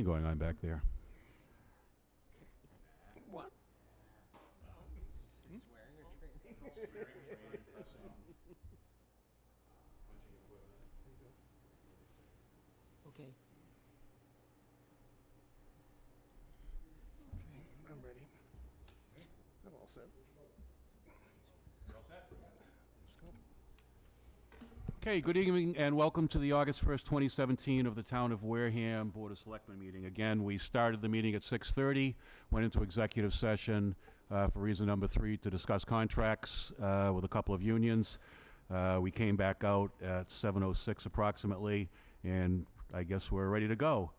going on back there? What? Okay. Okay, I'm ready. I'm all set. Let's go. Okay, good evening and welcome to the August 1st, 2017 of the Town of Wareham Board of Selectmen meeting. Again, we started the meeting at 6:30, went into executive session for reason number 3 to discuss contracts with a couple of unions. We came back out at 7:06 approximately, and I guess we're ready to go.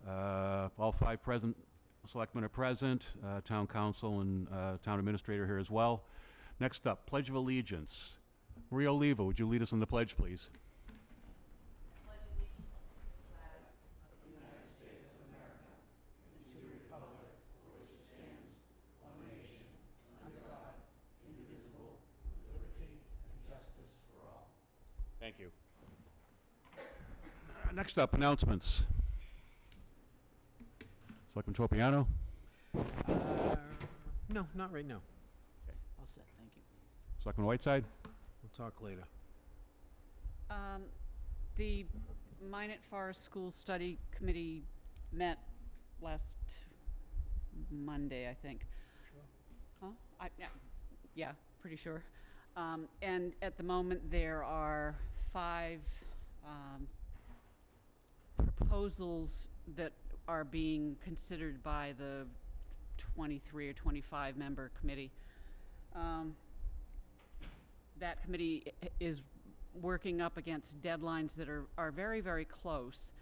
All 5 present selectmen are present, town council and town administrator here as well. Next up, Pledge of Allegiance. Maria Oliva, would you lead us in the pledge, please? Pledge allegiance to the flag of the United States of America and to the republic for which it stands, one nation, under God, indivisible, with liberty and justice for all. Thank you. Next up, announcements. Selectman Tropiano? No, not right now. Okay. All set, thank you. Selectman Whiteside? We'll talk later. The Minot Forest School Study Committee met last Monday, I think. Huh? Yeah, pretty sure. And at the moment, there are 5 proposals that are being considered by the 23 or 25 member committee. That committee is working up against deadlines that are very, very close.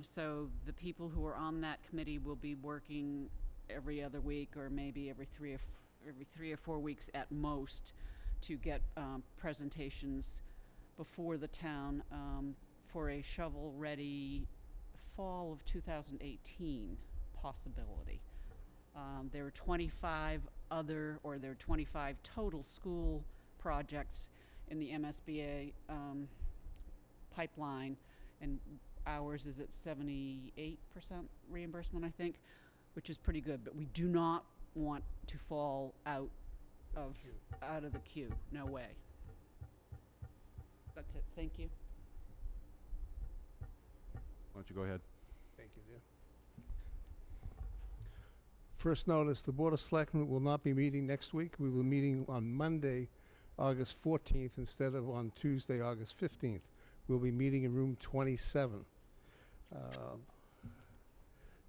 So the people who are on that committee will be working every other week or maybe every three or 4 weeks at most to get presentations before the town for a shovel-ready fall of 2018 possibility. There are 25 total school projects in the MSBA pipeline, and ours is at 78% reimbursement, I think, which is pretty good. But we do not want to fall out of the queue. No way. That's it. Thank you. Why don't you go ahead? Thank you, dear. First notice, the Board of Selectmen will not be meeting next week. We will be meeting on Monday, August 14th, instead of on Tuesday, August 15th. We'll be meeting in room 27.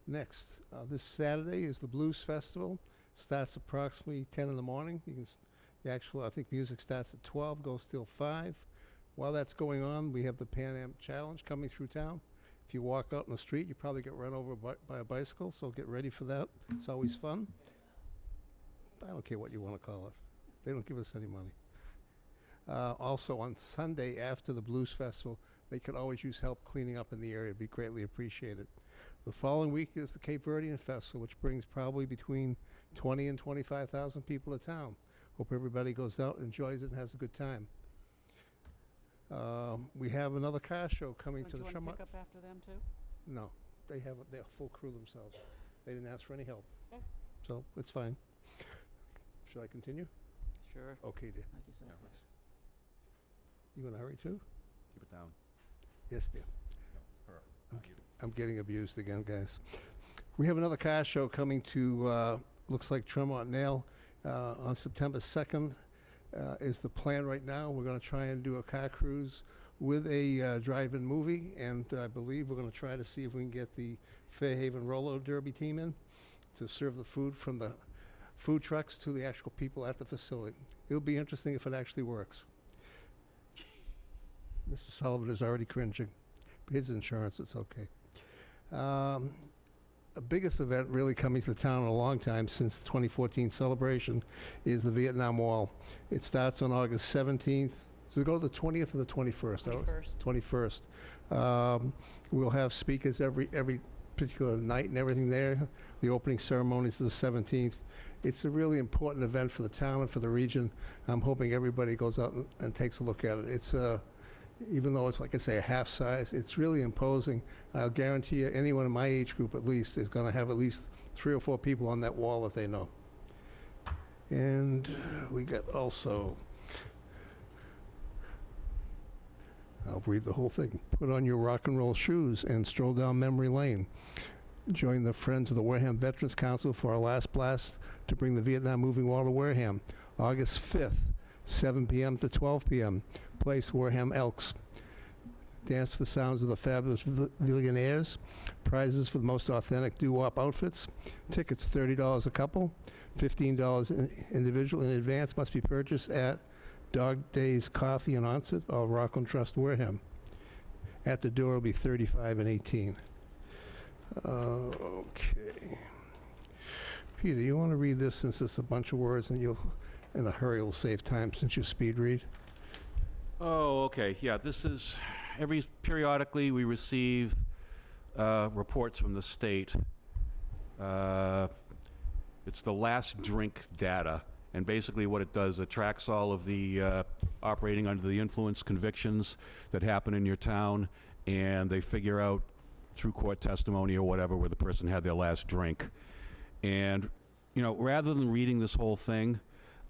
Next, this Saturday is the Blues Festival. Starts approximately 10 in the morning. The actual, I think music starts at 12, goes till 5. While that's going on, we have the Pan Am Challenge coming through town. If you walk out in the street, you probably get run over by a bicycle, so get ready for that. It's always fun. I don't care what you want to call it. They don't give us any money. Also, on Sunday after the Blues Festival, they could always use help cleaning up in the area. It'd be greatly appreciated. The following week is the Cape Verdean Festival, which brings probably between 20 and 25,000 people to town. Hope everybody goes out, enjoys it, and has a good time. We have another car show coming to the Do you want to Tremont. pick up after them too? No, they're a full crew themselves. They didn't ask for any help. Okay. So it's fine. Should I continue? Sure. Okay, dear. Like you said. You in a hurry too? Keep it down. Yes, dear. Her. I'm getting abused again, guys. We have another car show coming to, looks like Tremont Nail, on September 2nd. Is the plan right now. We're going to try and do a car cruise with a drive-in movie, and I believe we're going to try to see if we can get the Fairhaven Roller Derby team in to serve the food from the food trucks to the actual people at the facility. It'll be interesting if it actually works. Mr. Sullivan is already cringing. His insurance, it's okay. The biggest event really coming to town in a long time since the 2014 celebration is the Vietnam Wall. It starts on August 17th. Does it go to the 20th or the 21st? 21st. 21st. We'll have speakers every particular night and everything there. The opening ceremony is the 17th. It's a really important event for the town and for the region. I'm hoping everybody goes out and takes a look at it. even though it's, like I say, a half size, it's really imposing. I'll guarantee you, anyone in my age group at least is going to have at least 3 or 4 people on that wall that they know. And we got also, I'll read the whole thing. Put on your rock and roll shoes and stroll down memory lane. Join the Friends of the Wareham Veterans Council for our last blast to bring the Vietnam Moving Wall to Wareham. August 5th, 7 p.m. to 12 p.m. Place Wareham Elks. Dance to the sounds of the fabulous Billionaires. Prizes for the most authentic doo-wop outfits. Tickets $30 a couple, $15 individual. In advance must be purchased at Dog Days Coffee and Onset or Rockland Trust Wareham. At the door will be $35 and $18. Okay. Peter, you want to read this since it's a bunch of words and you'll, in a hurry, will save time since you speed read? Oh, okay, yeah, this is, periodically we receive reports from the state. It's the last drink data, and basically what it does, it tracks all of the operating under the influence convictions that happen in your town, and they figure out through court testimony or whatever where the person had their last drink. And, you know, rather than reading this whole thing,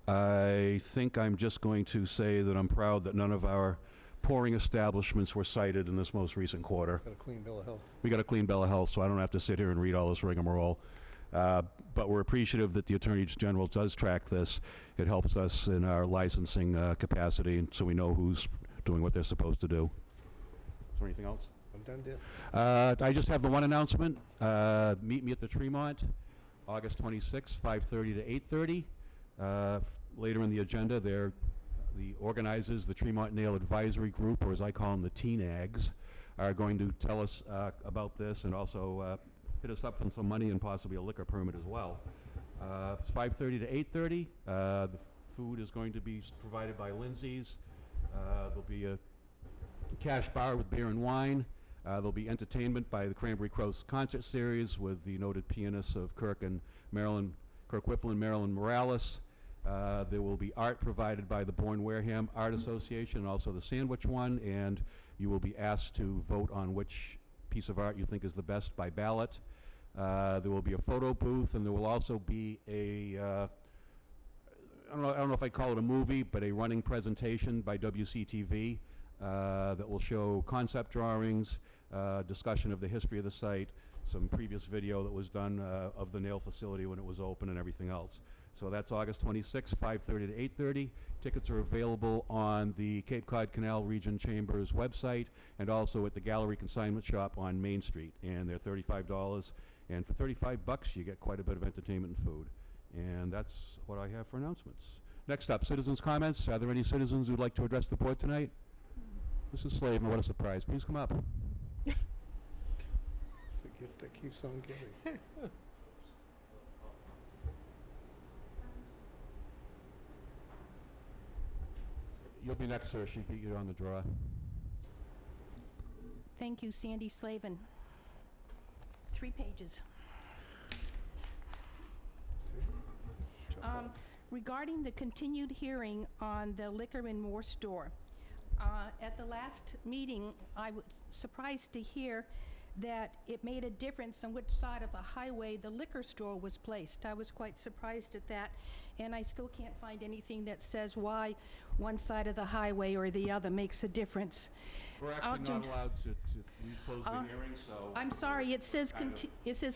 I think I'm just going to say that I'm proud that none of our pouring establishments were cited in this most recent quarter. Got a clean bill of health. We got a clean bill of health, so I don't have to sit here and read all this rigmarole. But we're appreciative that the Attorney General does track this. It helps us in our licensing capacity, and so we know who's doing what they're supposed to do. Is there anything else? I'm done, Dan. I just have the one announcement. Meet me at the Tremont, August 26th, 5:30 to 8:30. Later in the agenda, the organizers, the Tremont Nail Advisory Group, or as I call them, the TNAGs, are going to tell us about this and also hit us up for some money and possibly a liquor permit as well. It's 5:30 to 8:30. The food is going to be provided by Lindsay's. There'll be a cash bar with beer and wine. There'll be entertainment by the Cranberry Crows Concert Series with the noted pianists of Kirk Whipple and Marilyn Morales. There will be art provided by the Bourne Wareham Art Association and also the Sandwich One, and you will be asked to vote on which piece of art you think is the best by ballot. There will be a photo booth, and there will also be a, I don't know if I'd call it a movie, but a running presentation by WCTV that will show concept drawings, discussion of the history of the site, some previous video that was done of the nail facility when it was open and everything else. So that's August 26th, 5:30 to 8:30. Tickets are available on the Cape Cod Canal Region Chamber's website and also at the Gallery Consignment Shop on Main Street. And they're $35. And for $35, you get quite a bit of entertainment and food. And that's what I have for announcements. Next up, citizens' comments. Are there any citizens who'd like to address the board tonight? Mrs. Slavin, what a surprise. Please come up. It's the gift that keeps on giving. You'll be next, sir. She beat you on the draw. Thank you, Sandy Slavin. 3 pages. Regarding the continued hearing on the liquor and more store, at the last meeting, I was surprised to hear that it made a difference on which side of the highway the liquor store was placed. I was quite surprised at that, and I still can't find anything that says why one side of the highway or the other makes a difference. We're actually not allowed to close the hearing, so... I'm sorry, it says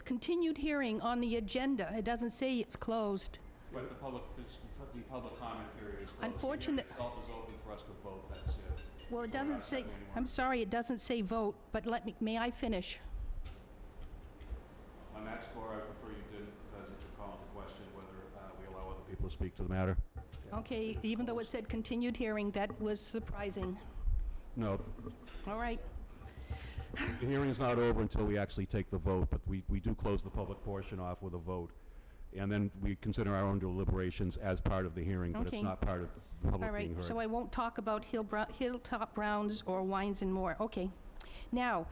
continued hearing on the agenda. It doesn't say it's closed. But the public comment period is closed. Unfortunate- The hearing itself is open for us to vote, that's it. Well, it doesn't say, I'm sorry, it doesn't say vote, but may I finish? On that score, I prefer you didn't, because it could call into question whether we allow other people to speak to the matter. Okay, even though it said continued hearing, that was surprising. No, All right. the hearing is not over until we actually take the vote, but we do close the public portion off with a vote. And then we consider our own deliberations as part of the hearing, but Okay. it's not part of the public All being right, heard. so I won't talk about Hilltop Browns or Wines and More. Okay. Now,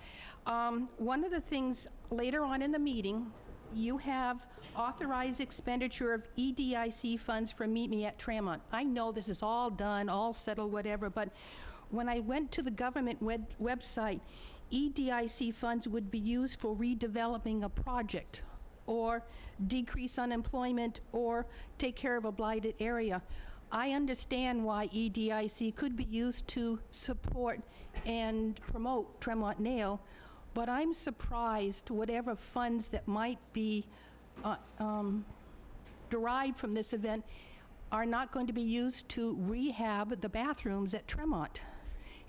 one of the things later on in the meeting, you have authorized expenditure of EDIC funds for Meet Me at Tremont. I know this is all done, all settled, whatever, but when I went to the government website, EDIC funds would be used for redeveloping a project, or decrease unemployment, or take care of a blighted area. I understand why EDIC could be used to support and promote Tremont Nail, but I'm surprised whatever funds that might be derived from this event are not going to be used to rehab the bathrooms at Tremont.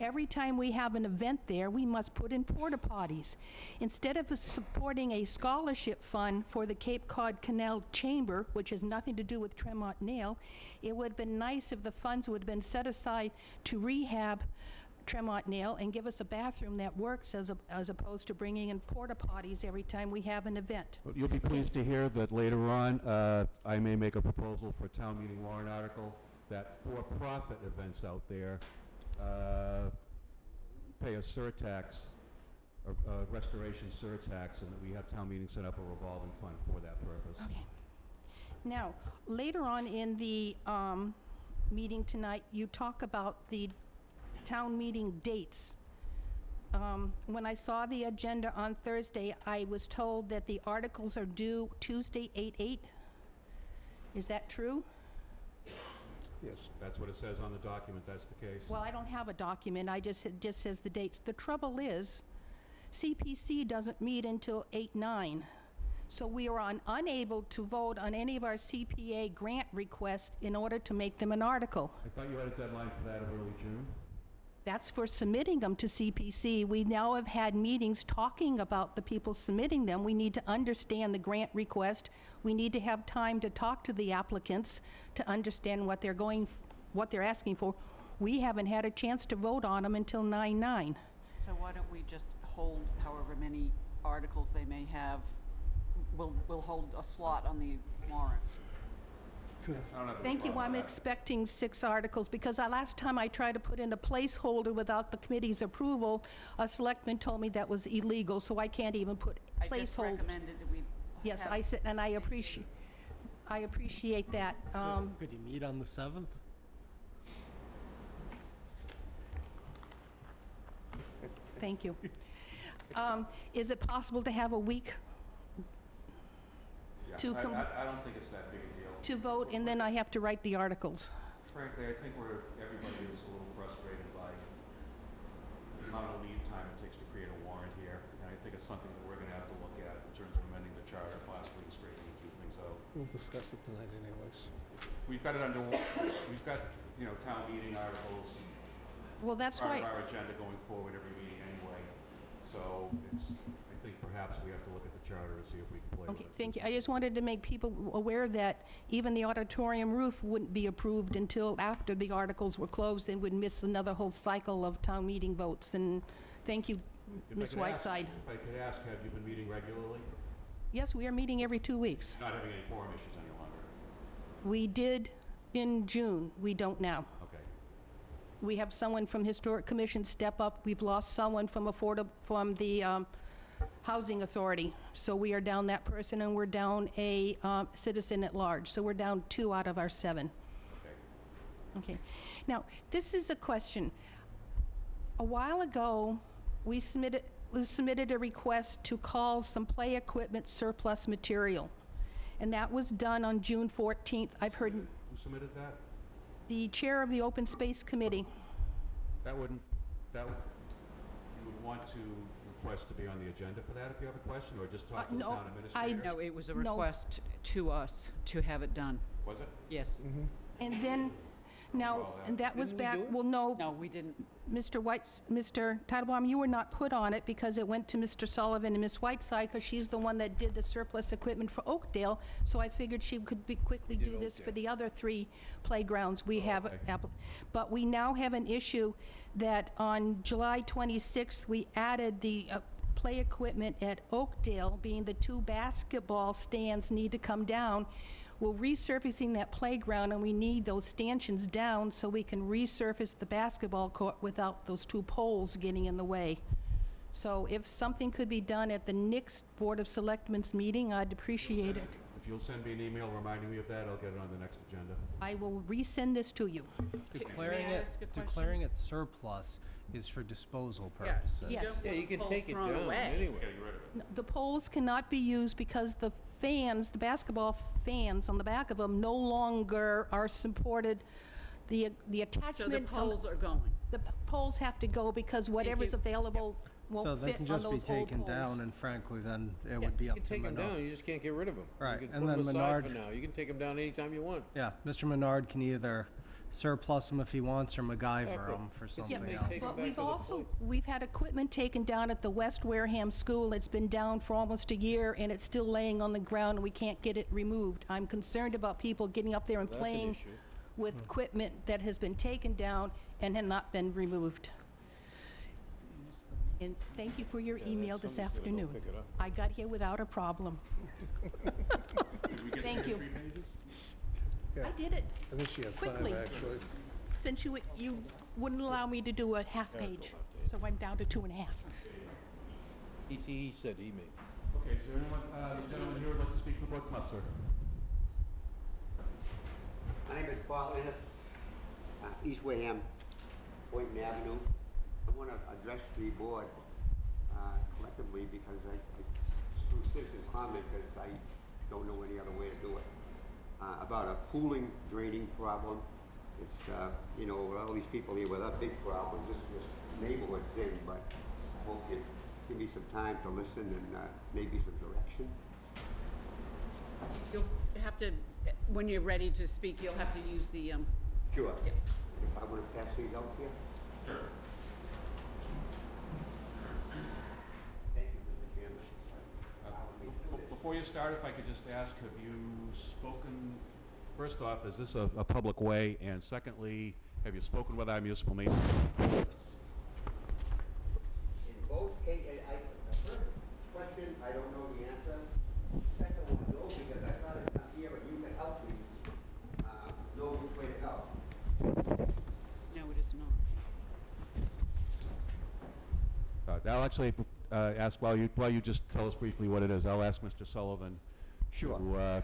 Every time we have an event there, we must put in porta potties. Instead of supporting a scholarship fund for the Cape Cod Canal Chamber, which has nothing to do with Tremont Nail, it would have been nice if the funds would have been set aside to rehab Tremont Nail and give us a bathroom that works as opposed to bringing in porta potties every time we have an event. Well, you'll be pleased to hear that later on, I may make a proposal for a town meeting warrant article that for-profit events out there pay a surtax, a restoration surtax, and that we have town meeting set up a revolving fund for that purpose. Okay. Now, later on in the meeting tonight, you talk about the town meeting dates. When I saw the agenda on Thursday, I was told that the articles are due Tuesday, 8/8. Is that true? Yes. That's what it says on the document, that's the case. Well, I don't have a document, it just says the dates. The trouble is, CPC doesn't meet until 8/9, so we are unable to vote on any of our CPA grant requests in order to make them an article. I thought you had a deadline for that of early June? That's for submitting them to CPC. We now have had meetings talking about the people submitting them. We need to understand the grant request. We need to have time to talk to the applicants to understand what they're asking for. We haven't had a chance to vote on them until 9/9. So why don't we just hold however many articles they may have? We'll hold a slot on the warrant. Thank you. I'm expecting 6 articles, because last time I tried to put in a placeholder without the committee's approval, a selectman told me that was illegal, so I can't even put I just placeholders. recommended that we Yes, have- I said, and I appreciate that. Could he meet on the 7th? Thank you. Is it possible to have a week Yeah, To com- I don't think it's that big a deal. to vote, and then I have to write the articles? Frankly, I think everybody is a little frustrated by the amount of lead time it takes to create a warrant here, and I think it's something that we're gonna have to look at in terms of amending the charter, possibly straightening a few things out. We'll discuss it tonight anyways. We've got it we've got, town meeting articles, Well, that's part of why, our agenda going forward every meeting anyway, so I think perhaps we have to look at the charter and see if we can play with okay, it. thank you. I just wanted to make people aware that even the auditorium roof wouldn't be approved until after the articles were closed, and would miss another whole cycle of town meeting votes. And thank you, If I Ms. could ask- Whiteside. If I could ask, have you been meeting regularly? Yes, we are meeting every 2 weeks. Not having any quorum issues any longer? We did in June. We don't now. Okay. We have someone from Historic Commission step up. We've lost someone from the Housing Authority. So we are down that person, and we're down a citizen at large. So we're down 2 out of our 7. Okay. Okay. Now, this is a question. A while ago, we submitted a request to call some play equipment surplus material, and that was done on June 14th. I've heard Who submitted that? the chair of the Open Space Committee. You would want to request to be on the agenda for that if you have a question, or just talk to the no, town administrator? No, it was a No. request to us to have it done. Was it? Yes. And then, now, Well, and that was Didn't we back, do it? well, no, No, we didn't. Mr. Titlebaum, you were not put on it because it went to Mr. Sullivan and Ms. Whiteside, because she's the one that did the surplus equipment for Oakdale, so I figured she could quickly do this for the other 3 playgrounds we have. okay. But we now have an issue that on July 26th, we added the play equipment at Oakdale, being the 2 basketball stands need to come down. We're resurfacing that playground, and we need those stanchions down so we can resurface the basketball court without those 2 poles getting in the way. So if something could be done at the next Board of Selectmen's meeting, I'd appreciate it. If you'll send me an email reminding me of that, I'll get it on the next agenda. I will resend this to you. Declaring May I it, ask a question? declaring it surplus is for disposal Yeah. purposes. Yes. Yeah, you can Poles take it thrown down away. anyway. The poles cannot be used because the fans, the basketball fans on the back of them no longer are supported. The So the attachments, poles are going. the poles have to go because whatever's you. available So won't they fit can on just be those old taken poles. down, and frankly, then it would be You up can to take them Menard. down, you just can't get rid of them. Right, You can and put 'em then aside Menard- for now. You can take them down anytime you want. Yeah, Mr. Menard can either surplus them if he wants or MacGyver Exactly. them for Yeah, something they else. take 'em But back we've to the also, point. we've had equipment taken down at the West Wareham School. It's been down for almost a year, and it's still laying on the ground, and we can't get it removed. I'm concerned about people getting up there and That's an playing issue. with equipment that has been taken down and had not been removed. And thank you for your email this somebody's gonna go afternoon. pick it up. I got here without a problem. Thank you. Yeah. I did it, I think she had 5, Quickly. actually. since you wouldn't allow me to do a half page, so I'm down to 2.5. He said he made. Okay, is there anyone, the gentleman here would like to speak to the board? Come up, sir. My name is Paul Ennis, East Wareham, Boynton Avenue. I want to address the board collectively because through citizen comment, because I don't know any other way to do it, about a pooling draining problem. It's, you know, all these people here without big problems, this neighborhood's in, but I hope you give me some time to listen and maybe some direction. You'll have to, when you're ready to speak, you'll have to use the, Sure. Yep. If I want to pass these out here? Sure. Thank you, Mr. Chairman. Before you start, if I could just ask, have you spoken, first off, is this a public way? And secondly, have you spoken with our municipal maintenance? In both cases, the first question, I don't know the answer. Second one, no, because I thought I'd come here and you could help me, know which way to go. no, it is not. I'll actually ask, while you just tell us briefly what it is, I'll ask Mr. Sullivan Sure. to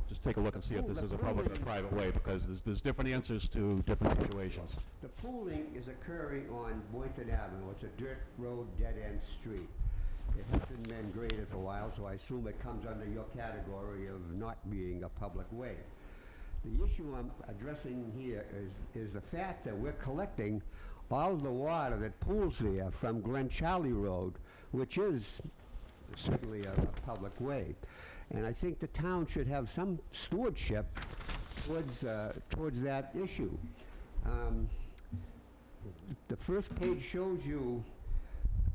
just take a look and see if this is a public or private way, because there's different answers to different situations. The pooling is occurring on Boynton Avenue. It's a dirt road, dead-end street. It hasn't been graded for a while, so I assume it comes under your category of not being a public way. The issue I'm addressing here is the fact that we're collecting all the water that pools there from Glen Charlie Road, which is certainly a public way. And I think the town should have some stewardship towards that issue. The first page shows you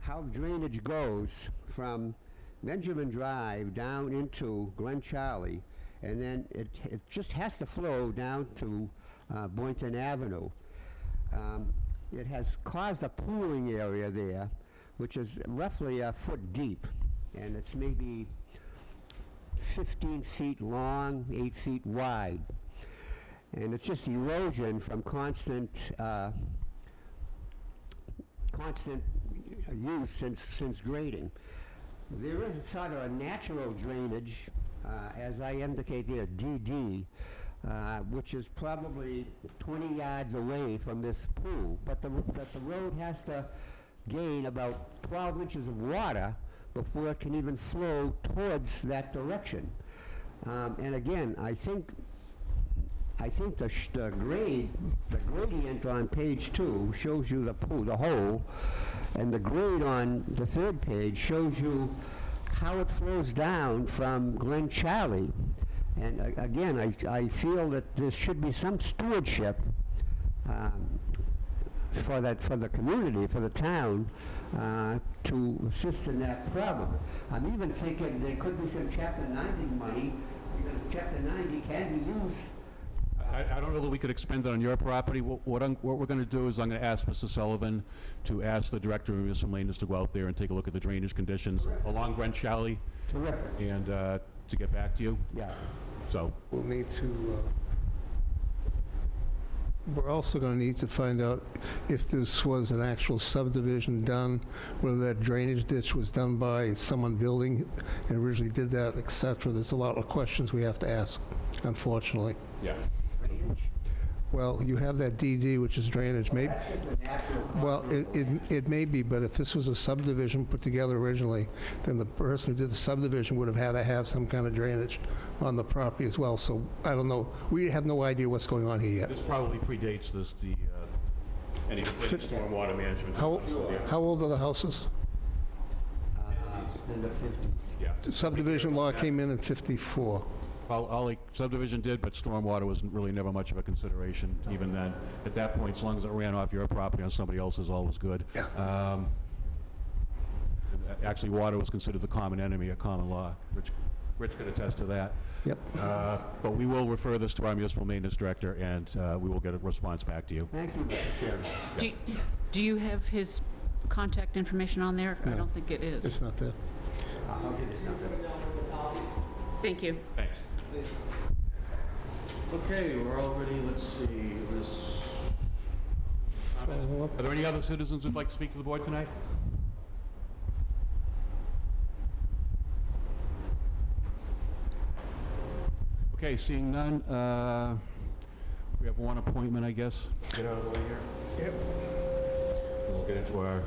how drainage goes from Benjamin Drive down into Glen Charlie, and then it just has to flow down to Boynton Avenue. It has caused a pooling area there, which is roughly a foot deep, and it's maybe 15 feet long, 8 feet wide. And it's just erosion from constant use since grading. There is sort of a natural drainage, as I indicate there, DD, which is probably 20 yards away from this pool. But the road has to gain about 12 inches of water before it can even flow towards that direction. And again, I think the gradient on page 2 shows you the pool, the hole, and the grade on the third page shows you how it flows down from Glen Charlie. And again, I feel that there should be some stewardship for the community, for the town, to assist in that problem. I'm even thinking there could be some Chapter 90 money, because Chapter 90 can be used. I don't know that we could expend it on your property. What we're going to do is I'm going to ask Mr. Sullivan to ask the Director of Municipal Maintenance to go out there and take a look at the drainage conditions along Glen Charlie Terrific. and to get back to you. Yeah. So, We'll need to We're also going to need to find out if this was an actual subdivision done, whether that drainage ditch was done by someone building and originally did that, et cetera. There's a lot of questions we have to ask, unfortunately. Yeah. Well, you have that DD, which is drainage. Maybe, well, it may be, but if this was a subdivision put together originally, then the person who did the subdivision would have had to have some kind of drainage on the property as well. So I don't know. We have no idea what's going on here yet. This probably predates any stormwater management. How old are the houses? In the 50s. Yeah. The subdivision law came in 54. All the subdivision did, but stormwater was really never much of a consideration even then. At that point, as long as it ran off your property on somebody else's, all was good. Actually, water was considered the common enemy of common law. Rich could attest to that. Yep. But we will refer this to our municipal maintenance director, and we will get a response back to you. Thank you, Mr. Chairman. Do you have his contact information on there? I No. don't think it is. It's not there. I'll give you something. Thank you. Thanks. Okay, we're already, let's see, are there any other citizens who'd like to speak to the board tonight? Okay, seeing none, we have one appointment, I guess. Get out of the way here. Yep. Let's get into our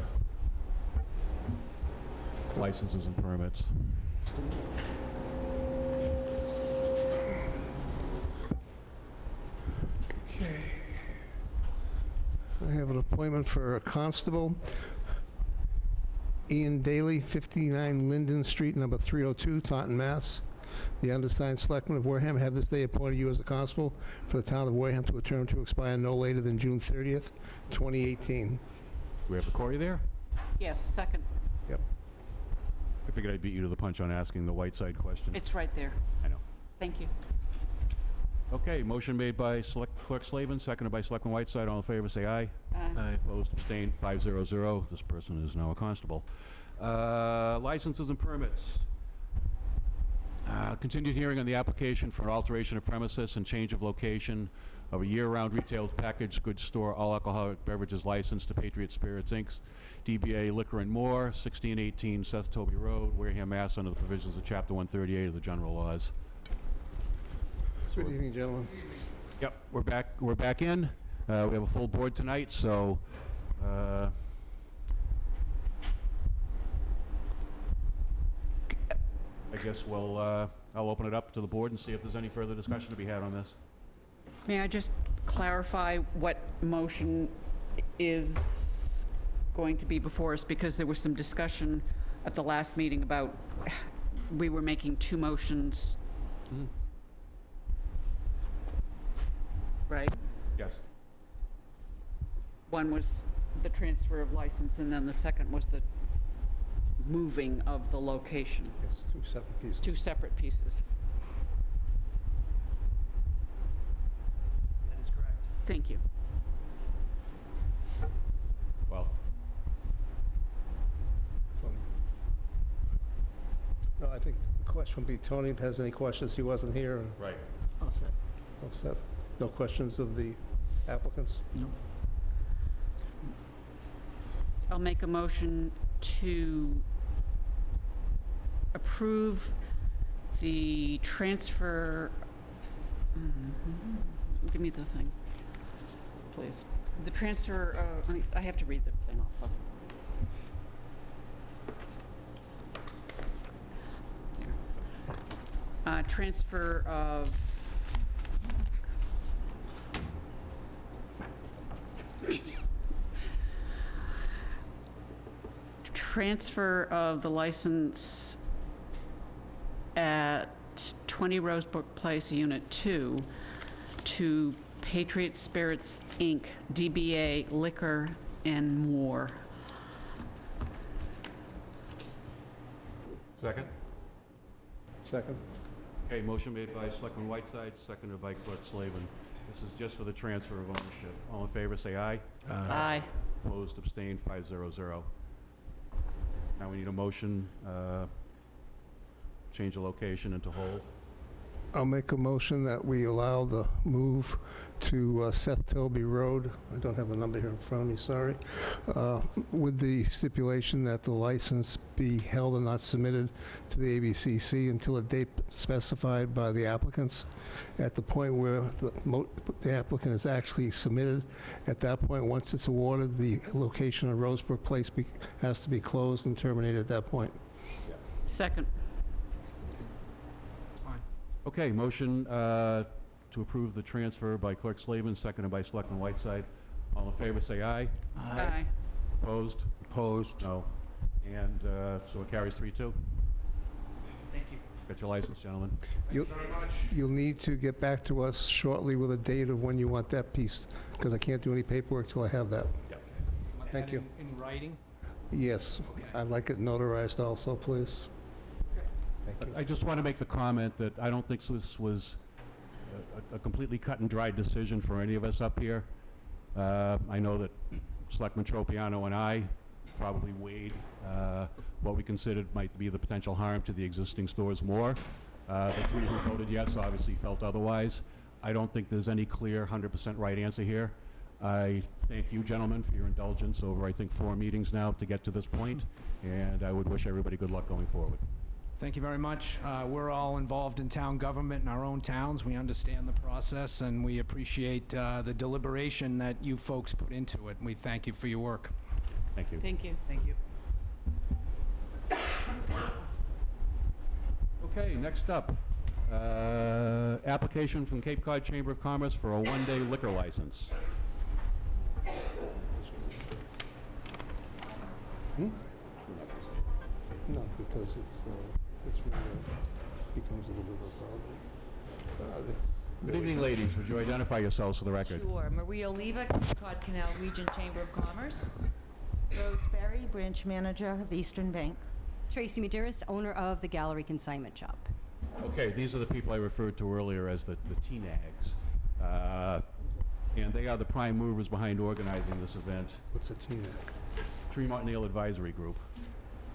licenses and permits. Okay. I have an appointment for a constable. Ian Daly, 59 Linden Street, number 302, Taunton, Mass. The undersigned Selectmen of Wareham have this day appointed you as a constable for the town of Wareham to a term to expire no later than June 30th, 2018. Do we have Corey there? Yes, second. I figured I'd beat you to the punch on asking the Whiteside question. It's right there. I know. Thank you. Okay, motion made by Clerk Slavin, seconded by Selectman Whiteside. All in favor, say aye. Aye. Opposed, abstained, 500. This person is now a constable. Licenses and permits. Continued hearing on the application for an alteration of premises and change of location of a year-round retail packaged goods store all alcoholic beverages license to Patriot Spirits, Inc., DBA Liquor and More, 1618 Seth Toby Road, Wareham, Mass., under the provisions of Chapter 138 of the General Laws. Good evening, gentlemen. Yep, we're back in. We have a full board tonight, so I guess I'll open it up to the board and see if there's any further discussion to be had on this. May I just clarify what motion is going to be before us? Because there was some discussion at the last meeting about we were making two motions. Right? Yes. One was the transfer of license, and then the second was the moving of the location. Yes, two separate pieces. Two separate pieces. That is correct. Thank you. Well, No, I think the question would be, Tony has any questions? He wasn't here. And right. All set. all set. No questions of the applicants? I'll make a motion to approve the transfer, give me the thing, please. The transfer, I have to read the thing off. Transfer of the license at 20 Rosebrook Place, Unit 2, to Patriot Spirits, Inc., DBA Liquor and More. Second? Second? Okay, motion made by Selectman Whiteside, seconded by Clerk Slavin. This is just for the transfer of ownership. All in favor, say aye. Aye. Opposed, abstained, 500. Now we need a motion, change the location into hold. I'll make a motion that we allow the move to Seth Toby Road. I don't have the number here in front of me, sorry. With the stipulation that the license be held and not submitted to the ABCC until a date specified by the applicants. At the point where the applicant is actually submitted, at that point, once it's awarded, the location of Rosebrook Place has to be closed and terminated at that point. Second. Okay, motion to approve the transfer by Clerk Slavin, seconded by Selectman Whiteside. All in favor, say aye. Aye. Opposed? Opposed. No. And so it carries 3-2. Thank you. Got your license, gentlemen. You'll need to get back to us shortly with a date of when you want that piece, because I can't do any paperwork till I have that. Thank you. In writing? Yes, I'd like it notarized also, please. Thank you. I just want to make the comment that I don't think this was a completely cut and dried decision for any of us up here. I know that Selectman Tropiano and I probably weighed what we considered might be the potential harm to the existing stores more. The three who voted yes obviously felt otherwise. I don't think there's any clear 100% right answer here. I thank you, gentlemen, for your indulgence over, I think, 4 meetings now to get to this point, and I would wish everybody good luck going forward. Thank you very much. We're all involved in town government in our own towns. We understand the process, and we appreciate the deliberation that you folks put into it. We thank you for your work. Thank you. Thank you. Thank you. Okay, next up, application from Cape Cod Chamber of Commerce for a 1-day liquor license. No, because it's really becomes a little bit of a problem. Good evening, ladies. Would you identify yourselves for the record? Sure. Maria Oliva, Cape Cod Canal Region Chamber of Commerce. Rose Berry, Branch Manager of Eastern Bank. Tracy Medeiros, owner of the Gallery Consignment Shop. Okay, these are the people I referred to earlier as the TNAGs. And they are the prime movers behind organizing this event. What's a TNAG? Tremont Nail Advisory Group.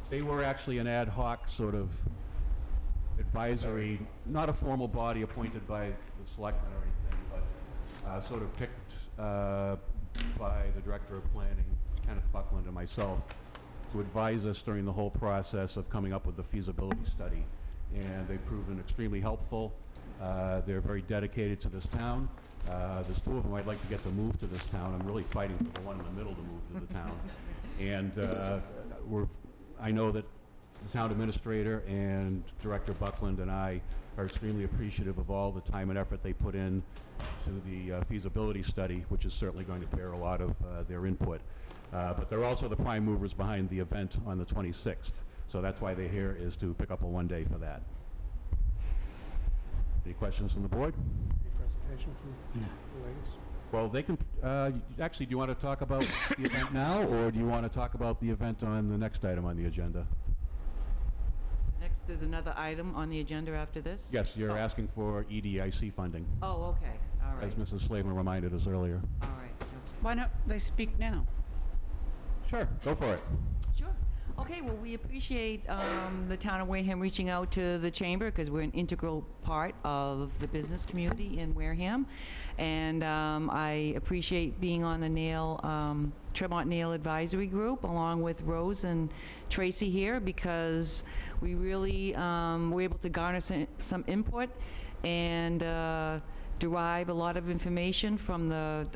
They were actually an ad hoc sort of advisory, not a formal body appointed by the selectmen or anything, but sort of picked by the Director of Planning, Kenneth Buckland, and myself to advise us during the whole process of coming up with the feasibility study. And they've proven extremely helpful. They're very dedicated to this town. There's 2 of them I'd like to get to move to this town. I'm really fighting for the one in the middle to move to the town. And I know that the town administrator and Director Buckland and I are extremely appreciative of all the time and effort they put in to the feasibility study, which is certainly going to bear a lot of their input. But they're also the prime movers behind the event on the 26th. So that's why they're here, is to pick up a 1-day for that. Any questions from the board? Any presentation from the ladies? Well, they can, actually, do you want to talk about the event now, or do you want to talk about the event on the next item on the agenda? Next, there's another item on the agenda after this? Yes, you're asking for EDIC funding, Oh, okay, all right, as Mrs. Slavin reminded us earlier. all right. Why don't they speak now? Sure, go for it. Sure. Okay, well, we appreciate the town of Wareham reaching out to the chamber because we're an integral part of the business community in Wareham. And I appreciate being on the Tremont Nail Advisory Group along with Rose and Tracy here because we really were able to garner some input and derive a lot of information from the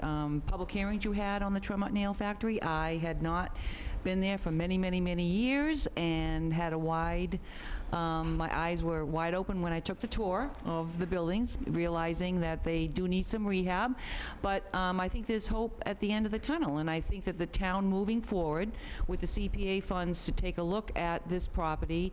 public hearings you had on the Tremont Nail Factory. I had not been there for many, many, many years and had a my eyes were wide open when I took the tour of the buildings, realizing that they do need some rehab. But I think there's hope at the end of the tunnel, and I think that the town moving forward with the CPA funds to take a look at this property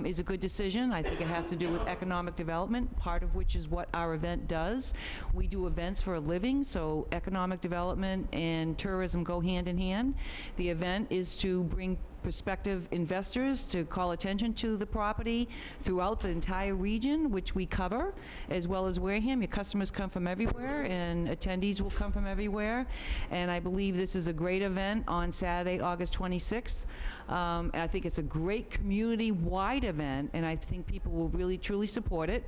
is a good decision. I think it has to do with economic development, part of which is what our event does. We do events for a living, so economic development and tourism go hand in hand. The event is to bring prospective investors to call attention to the property throughout the entire region, which we cover, as well as Wareham. Your customers come from everywhere, and attendees will come from everywhere. And I believe this is a great event on Saturday, August 26th. I think it's a great community-wide event, and I think people will really, truly support it.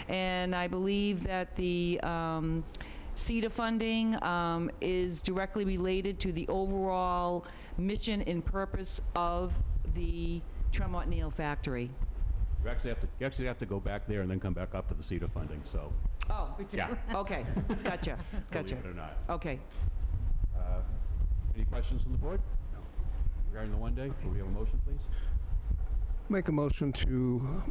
And I believe that the CETA funding is directly related to the overall mission and purpose of the Tremont Nail Factory. You actually have to go back there and then come back up for the CETA funding, so, Oh, yeah, okay, gotcha, gotcha. believe it or not. Okay. Any questions from the board? No. Regarding the one day, will we have a motion, please? Make a motion to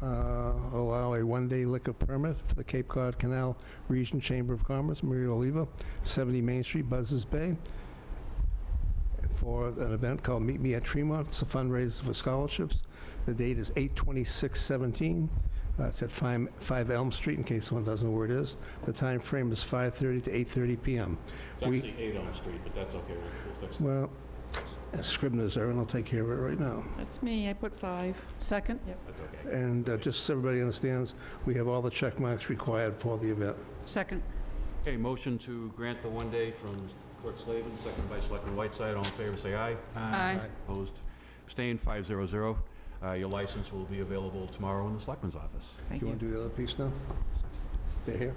allow a one-day liquor permit for the Cape Cod Canal Region Chamber of Commerce, Maria Oliva, 70 Main Street, Buzzards Bay, for an event called Meet Me at Tremont. It's a fundraiser for scholarships. The date is 8/26/17. It's at 5 Elm Street, in case someone doesn't know where it is. The time frame is 5:30 to 8:30 p.m. It's actually 8 Elm Street, but that's okay, we'll fix it. Well, Scribner's error, and I'll take care of it right now. That's me, I put 5. Second? That's okay. And just so everybody understands, we have all the check marks required for the event. Second. Okay, motion to grant the one day from Clerk Slavin, seconded by Selectman Whiteside. All in favor, say aye. Aye. Opposed? Abstained, 500. Your license will be available tomorrow in the Selectman's office. Thank You you. want to do the other piece now? They're here?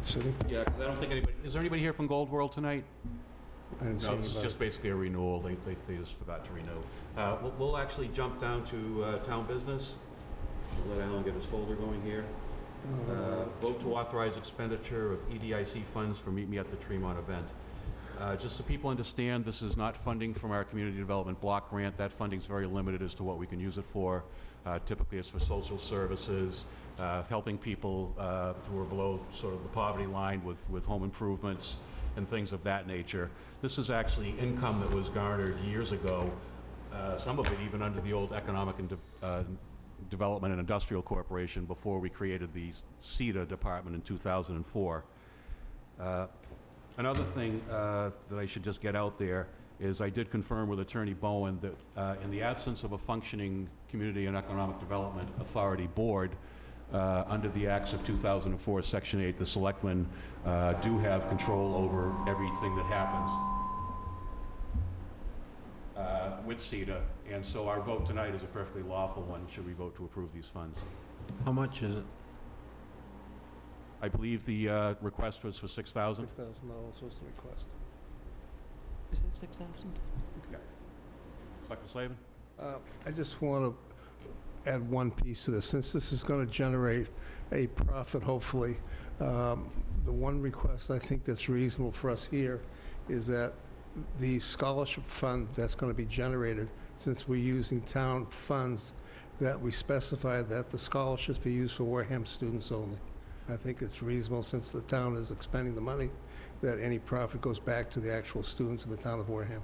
Sitting? Yeah, because I don't think anybody, is there anybody here from Gold World tonight? I didn't see No, this is anybody. just basically a renewal. They just forgot to renew. We'll actually jump down to town business. We'll let Alan get his folder going here. Vote to authorize expenditure of EDIC funds for Meet Me at the Tremont event. Just so people understand, this is not funding from our Community Development Block Grant. That funding is very limited as to what we can use it for. Typically, it's for social services, helping people who are below sort of the poverty line with home improvements and things of that nature. This is actually income that was garnered years ago, some of it even under the old Economic and Development and Industrial Corporation before we created the CETA department in 2004. Another thing that I should just get out there is I did confirm with Attorney Bowen that in the absence of a functioning Community and Economic Development Authority Board, under the Acts of 2004, Section 8, the Selectmen do have control over everything that happens with CETA, and so our vote tonight is a perfectly lawful one, should we vote to approve these funds. How much is it? I believe the request was for $6,000. $6,000 was the request. Is that 6,000? Yeah. Selectman Slavin? I just want to add one piece to this. Since this is going to generate a profit, hopefully, the one request I think that's reasonable for us here is that the scholarship fund that's going to be generated, since we're using town funds, that we specify that the scholarships be used for Wareham students only. I think it's reasonable, since the town is expending the money, that any profit goes back to the actual students in the town of Wareham.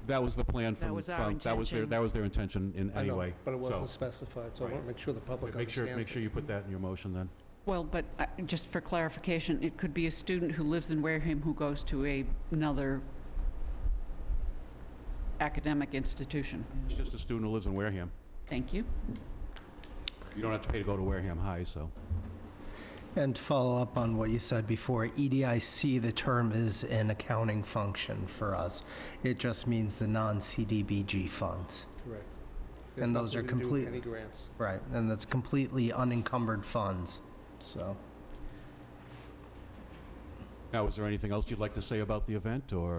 That was the plan from... That was our that was intention. their intention in I any know, way. but it wasn't So, specified, so I right. want to make sure the public Make sure understands. you put that in your motion then. Well, but just for clarification, it could be a student who lives in Wareham who goes to another academic institution. It's just a student who lives in Wareham. Thank you. You don't have to pay to go to Wareham High, so... And to follow up on what you said before, EDIC, the term is an accounting function for us. It just means the non-CDBG funds. Correct. And those are There's nothing to do with complete- any grants. Right, and that's completely unencumbered funds, so. Now, is there anything else you'd like to say about the event, or...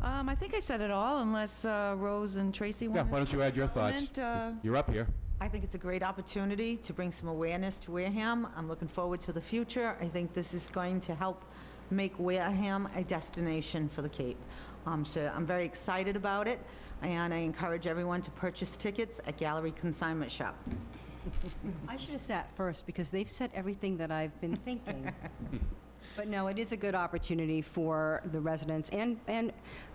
I think I said it all, unless Rose and Tracy Yeah, want to... why don't you add your thoughts? You're up here. I think it's a great opportunity to bring some awareness to Wareham. I'm looking forward to the future. I think this is going to help make Wareham a destination for the Cape. So I'm very excited about it, and I encourage everyone to purchase tickets at Gallery Consignment Shop. I should have sat first because they've said everything that I've been thinking. But no, it is a good opportunity for the residents and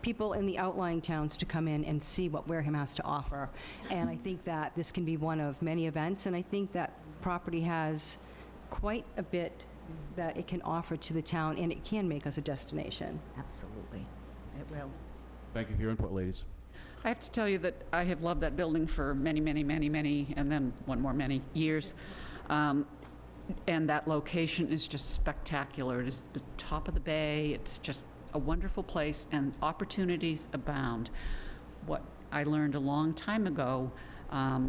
people in the outlying towns to come in and see what Wareham has to offer. And I think that this can be one of many events, and I think that property has quite a bit that it can offer to the town, and it can make us a destination. Absolutely. It will. Thank you for your input, ladies. I have to tell you that I have loved that building for many, many, many, many, and then one more many years. And that location is just spectacular. It is the top of the bay. It's just a wonderful place, and opportunities abound. What I learned a long time ago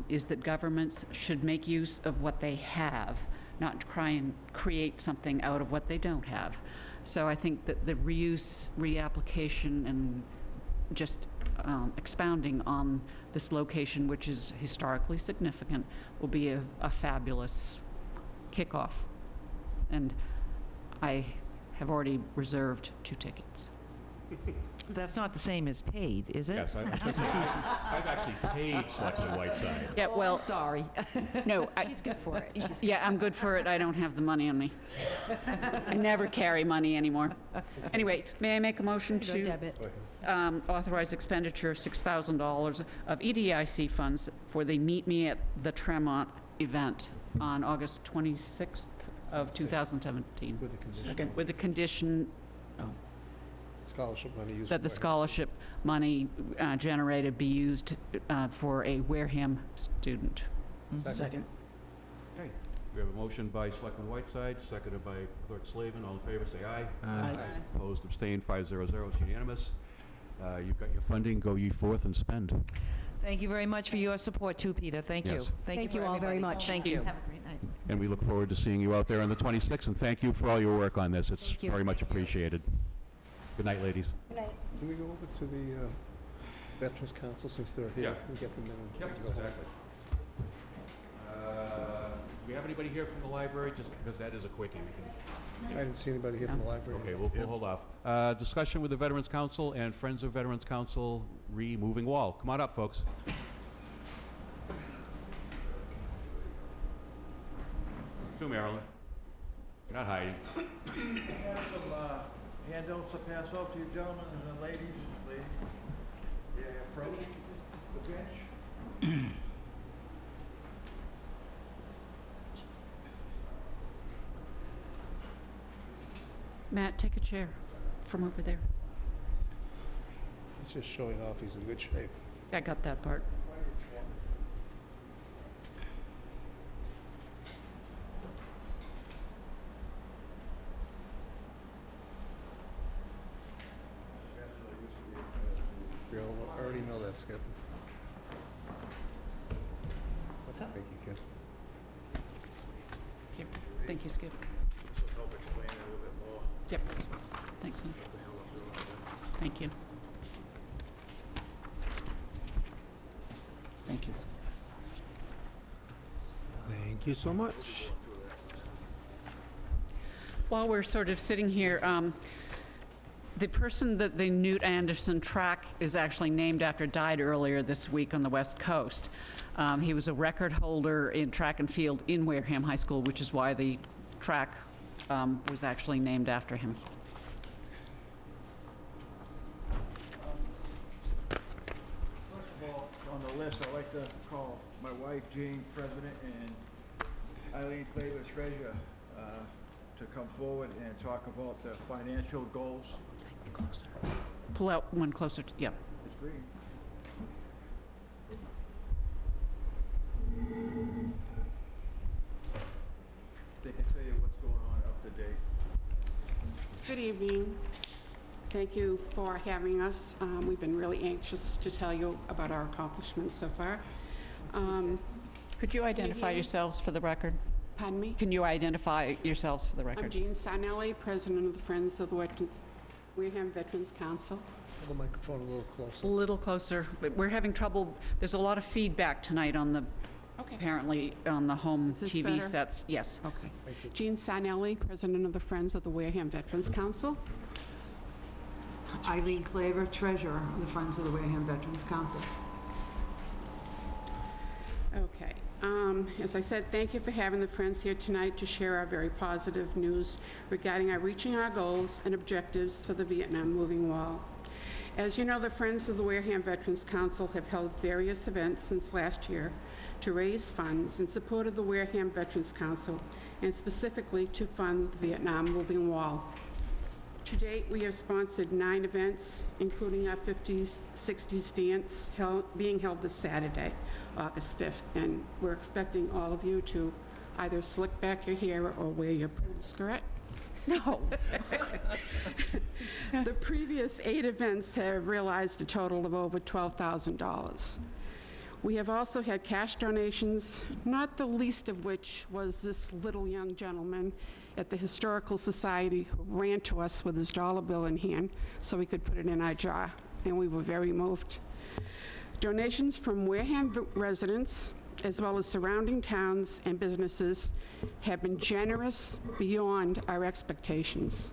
is that governments should make use of what they have, not try and create something out of what they don't have. So I think that the reuse, reapplication, and just expounding on this location, which is historically significant, will be a fabulous kickoff. And I have already reserved 2 tickets. That's not the same as paid, is it? Yes, I've actually paid Selectman Whiteside. Yeah, well, Sorry. no, She's good for it. yeah, I'm good for it. I don't have the money on me. I never carry money anymore. Anyway, may I make a motion Go to debit. authorize expenditure of $6,000 of EDIC funds for the Meet Me at the Tremont event on August 26th of 2017, With the condition. with the condition Scholarship money used. that the for- scholarship money generated be used for a Wareham student. Second. Okay. We have a motion by Selectman Whiteside, seconded by Clerk Slavin. All in favor, say aye. Aye. Opposed, abstained, 500. It's unanimous. You've got your funding. Go ye forth and spend. Thank you very much for your support too, Peter. Thank you. Yes. Thank you all very much. Thank you. Have a great night. And we look forward to seeing you out there on the 26th, and thank you for all your work on this. It's Thank you. very much appreciated. Good night, ladies. Can we go over to the Veterans Council since they're here? Yeah. We get them in and we can go home. Exactly. Do we have anybody here from the library? Just because that is a quickie. We I didn't see anybody here from the library. can, okay, we'll hold off. Discussion with the Veterans Council and Friends of Veterans Council re-moving wall. Come on up, folks. To Marilyn. You're not hiding. I have some handouts to pass out to you gentlemen and the ladies. Yeah, approach the bench. Matt, take a chair from over there. He's just showing off he's in good shape. I got that part. We already know that, Skip. What's that? Thank you, kid. Here. Thank you, Skip. This will help explain it a little bit more. Yep. Thanks, hon. What the hell I'm doing with it. Thank you. Thank you. Thank you so much. While we're sort of sitting here, the person that the Newt Anderson track is actually named after died earlier this week on the West Coast. He was a record holder in track and field in Wareham High School, which is why the track was actually named after him. First of all, on the list, I'd like to call my wife, Jean, President, and Eileen Claver, Treasurer, to come forward and talk about the financial goals. Closer. Pull out one closer, yeah. It's green. They can tell you what's going on up to date. Good evening. Thank you for having us. We've been really anxious to tell you about our accomplishments so far. Could you identify yourselves for the record? Pardon me? Can you identify yourselves for the I'm record? Jean Sarnelli, President of the Friends of the Wareham Veterans Council. Hold the microphone a little A closer. little closer, but we're having trouble, there's a lot of feedback tonight on the, Okay. apparently, on the home Is this TV better? sets. Yes. Okay. Thank you. Jean Sarnelli, President of the Friends of the Wareham Veterans Council. Eileen Claver, Treasurer of the Friends of the Wareham Veterans Council. Okay. As I said, thank you for having the Friends here tonight to share our very positive news regarding our reaching our goals and objectives for the Vietnam Moving Wall. As you know, the Friends of the Wareham Veterans Council have held various events since last year to raise funds in support of the Wareham Veterans Council and specifically to fund the Vietnam Moving Wall. To date, we have sponsored 9 events, including our 50s, 60s dance being held this Saturday, August 5th. And we're expecting all of you to either slick back your hair or wear your poodle skirt. No. The previous 8 events have realized a total of over $12,000. We have also had cash donations, not the least of which was this little young gentleman at the Historical Society who ran to us with his dollar bill in hand so we could put it in our jar, and we were very moved. Donations from Wareham residents, as well as surrounding towns and businesses, have been generous beyond our expectations.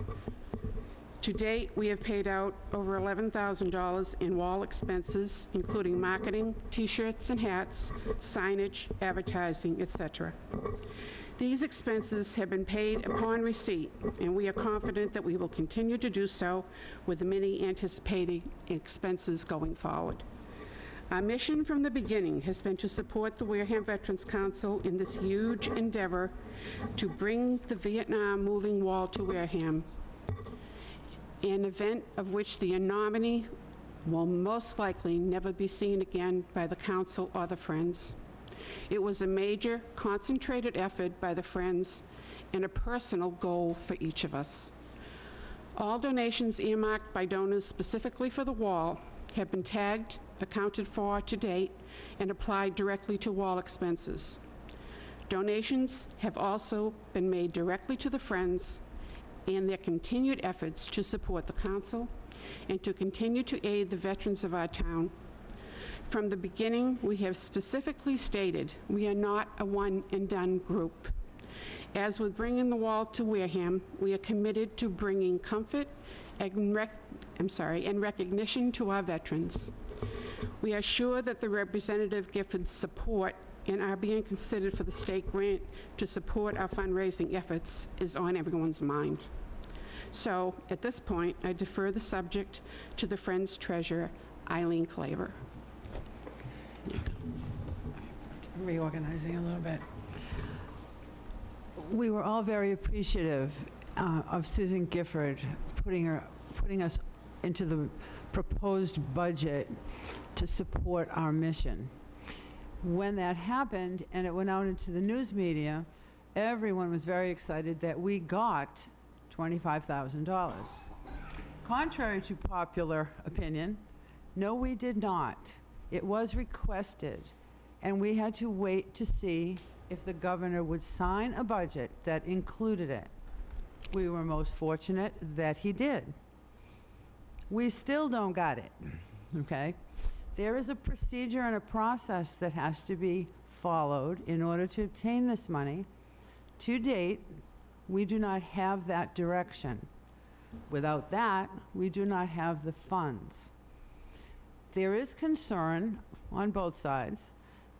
To date, we have paid out over $11,000 in wall expenses, including marketing, T-shirts and hats, signage, advertising, etc. These expenses have been paid upon receipt, and we are confident that we will continue to do so with the many anticipated expenses going forward. Our mission from the beginning has been to support the Wareham Veterans Council in this huge endeavor to bring the Vietnam Moving Wall to Wareham, an event of which the anomaly will most likely never be seen again by the council or the Friends. It was a major, concentrated effort by the Friends and a personal goal for each of us. All donations earmarked by donors specifically for the wall have been tagged, accounted for to date, and applied directly to wall expenses. Donations have also been made directly to the Friends and their continued efforts to support the council and to continue to aid the veterans of our town. From the beginning, we have specifically stated we are not a one-and-done group. As with bringing the wall to Wareham, we are committed to bringing comfort and recognition to our veterans. We are sure that the Representative Gifford's support and our being considered for the state grant to support our fundraising efforts is on everyone's mind. So, at this point, I defer the subject to the Friends Treasurer, Eileen Claver. Reorganizing a little bit. We were all very appreciative of Susan Gifford putting us into the proposed budget to support our mission. When that happened and it went out into the news media, everyone was very excited that we got $25,000. Contrary to popular opinion, no, we did not. It was requested, and we had to wait to see if the governor would sign a budget that included it. We were most fortunate that he did. We still don't got it, okay? There is a procedure and a process that has to be followed in order to obtain this money. To date, we do not have that direction. Without that, we do not have the funds. There is concern on both sides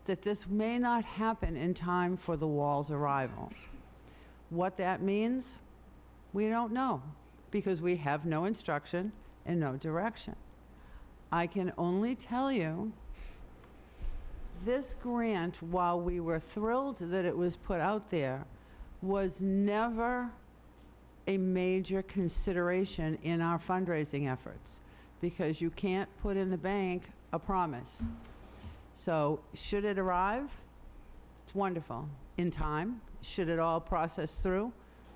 that this may not happen in time for the wall's arrival. What that means, we don't know, because we have no instruction and no direction. I can only tell you, this grant, while we were thrilled that it was put out there, was never a major consideration in our fundraising efforts, because you can't put in the bank a promise. So should it arrive, it's wonderful. In time, should it all process through,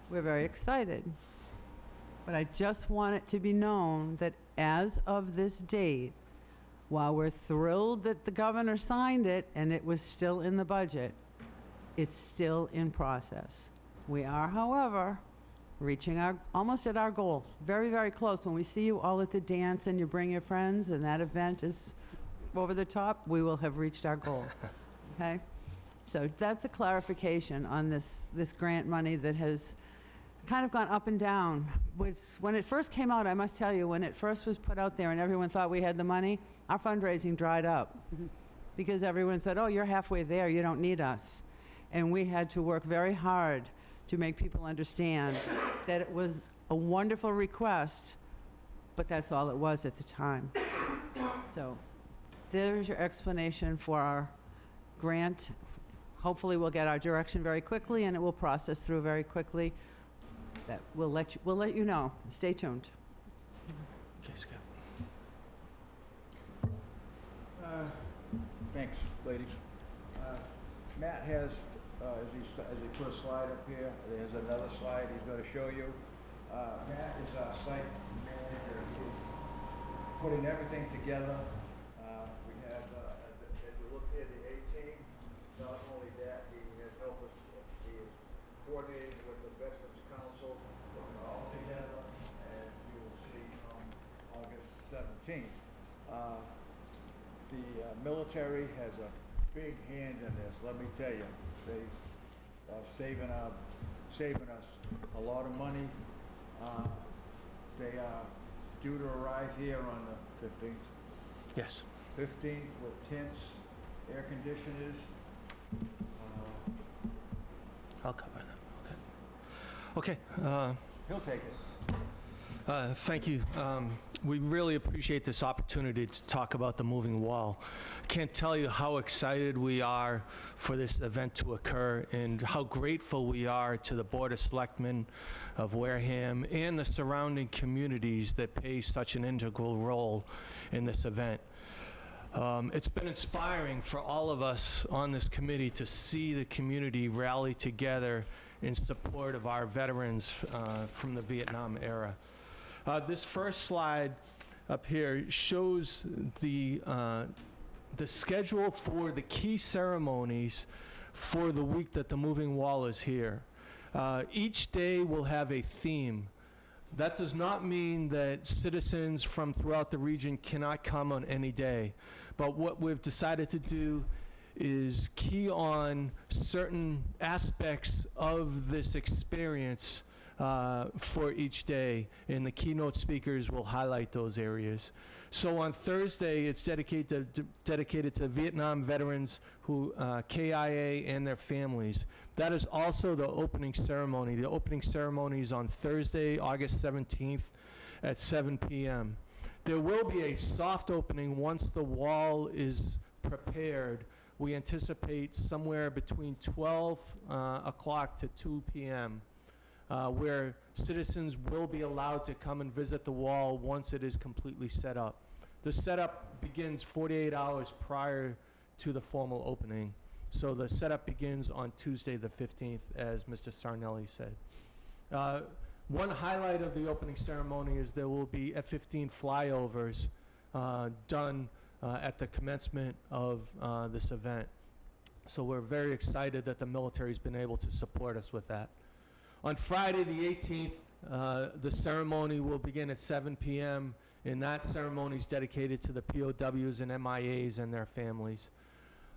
we're very excited. But I just want it to be known that as of this date, while we're thrilled that the governor signed it and it was still in the budget, it's still in process. We are, however, reaching almost at our goal. Very, very close. When we see you all at the dance and you bring your friends and that event is over the top, we will have reached our goal, okay? So that's a clarification on this grant money that has kind of gone up and down. When it first came out, I must tell you, when it first was put out there and everyone thought we had the money, our fundraising dried up because everyone said, oh, you're halfway there, you don't need us. And we had to work very hard to make people understand that it was a wonderful request, but that's all it was at the time. So there's your explanation for our grant. Hopefully we'll get our direction very quickly and it will process through very quickly. that we'll let you know. Stay tuned. Okay, Skip. Thanks, ladies. Matt has, as he put a slide up here, there's another slide he's going to show you. Matt is our site manager. He's putting everything together. We have, as you look at the 18, not only that, he has helped us, he is coordinating with the Veterans Council, putting it all together, and you will see on August 17th. The military has a big hand in this, let me tell you. They are saving us a lot of money. They are due to arrive here on the 15th. Yes. 15th with tents, air conditioners. I'll cover that. Okay. He'll take it. Thank you. We really appreciate this opportunity to talk about the moving wall. Can't tell you how excited we are for this event to occur and how grateful we are to the Board of Selectmen of Wareham and the surrounding communities that play such an integral role in this event. It's been inspiring for all of us on this committee to see the community rally together in support of our veterans from the Vietnam era. This first slide up here shows the schedule for the key ceremonies for the week that the moving wall is here. Each day will have a theme. That does not mean that citizens from throughout the region cannot come on any day, but what we've decided to do is key on certain aspects of this experience for each day, and the keynote speakers will highlight those areas. So on Thursday, it's dedicated to Vietnam veterans who KIA and their families. That is also the opening ceremony. The opening ceremony is on Thursday, August 17th at 7 p.m. There will be a soft opening once the wall is prepared. We anticipate somewhere between 12 o'clock to 2 p.m. Where citizens will be allowed to come and visit the wall once it is completely set up. The setup begins 48 hours prior to the formal opening. So the setup begins on Tuesday the 15th, as Mr. Sarnelli said. One highlight of the opening ceremony is there will be F-15 flyovers done at the commencement of this event. So we're very excited that the military's been able to support us with that. On Friday, the 18th, the ceremony will begin at 7 p.m., and that ceremony is dedicated to the POWs and MIAs and their families.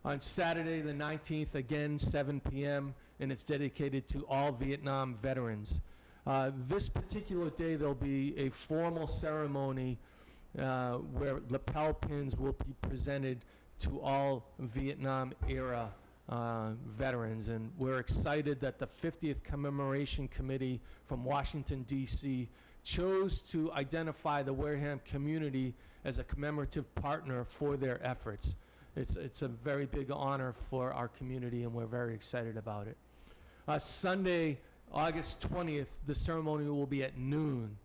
On Saturday, the 19th, again, 7 p.m., and it's dedicated to all Vietnam veterans. This particular day, there'll be a formal ceremony where lapel pins will be presented to all Vietnam-era veterans, and we're excited that the 50th Commemoration Committee from Washington, D.C. chose to identify the Wareham community as a commemorative partner for their efforts. It's a very big honor for our community, and we're very excited about it. Sunday, August 20th, the ceremony will be at noon,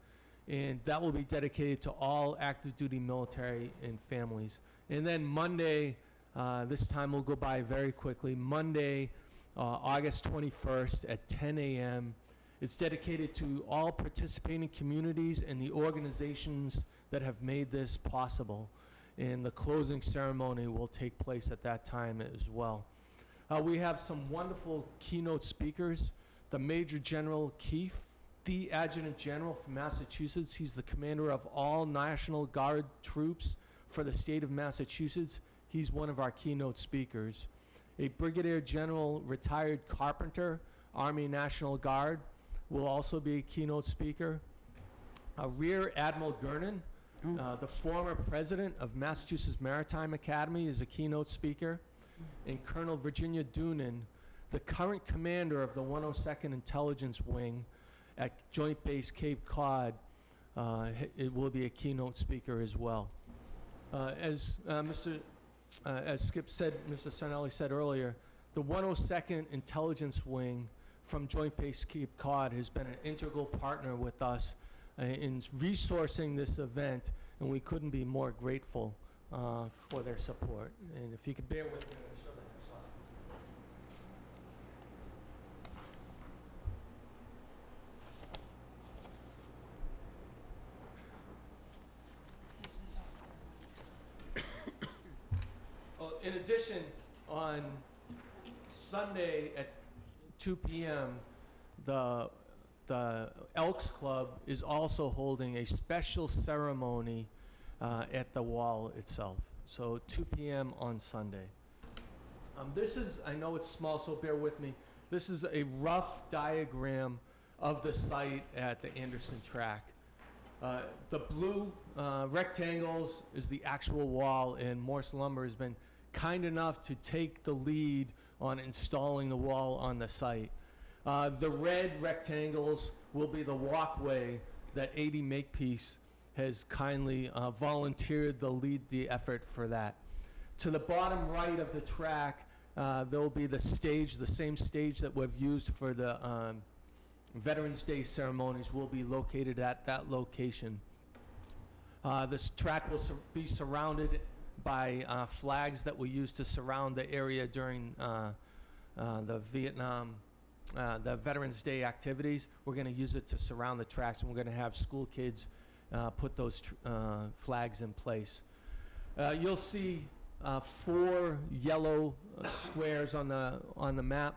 and that will be dedicated to all active duty military and families. And then Monday, this time will go by very quickly. Monday, August 21st at 10 a.m. It's dedicated to all participating communities and the organizations that have made this possible. And the closing ceremony will take place at that time as well. We have some wonderful keynote speakers. The Major General Keefe, the Adjutant General from Massachusetts. He's the commander of all National Guard troops for the state of Massachusetts. He's one of our keynote speakers. A Brigadier General retired carpenter, Army National Guard, will also be a keynote speaker. Rear Admiral Gernon, the former president of Massachusetts Maritime Academy, is a keynote speaker. And Colonel Virginia Doonan, the current commander of the 102nd Intelligence Wing at Joint Base Cape Cod, it will be a keynote speaker as well. As Skip said, Mr. Sarnelli said earlier, the 102nd Intelligence Wing from Joint Base Cape Cod has been an integral partner with us in resourcing this event, and we couldn't be more grateful for their support. And if you could bear with me, I'm gonna show the next slide. In addition, on Sunday at 2 p.m., the Elks Club is also holding a special ceremony at the wall itself. So 2 p.m. on Sunday. This is, I know it's small, so bear with me. This is a rough diagram of the site at the Anderson track. The blue rectangles is the actual wall, and Morse Lumber has been kind enough to take the lead on installing the wall on the site. The red rectangles will be the walkway that 80 Makepeace has kindly volunteered to lead the effort for that. To the bottom right of the track, there will be the stage, the same stage that we've used for the Veterans Day ceremonies will be located at that location. This track will be surrounded by flags that we used to surround the area during the Veterans Day activities. We're going to use it to surround the tracks, and we're going to have school kids put those flags in place. You'll see 4 yellow squares on the map.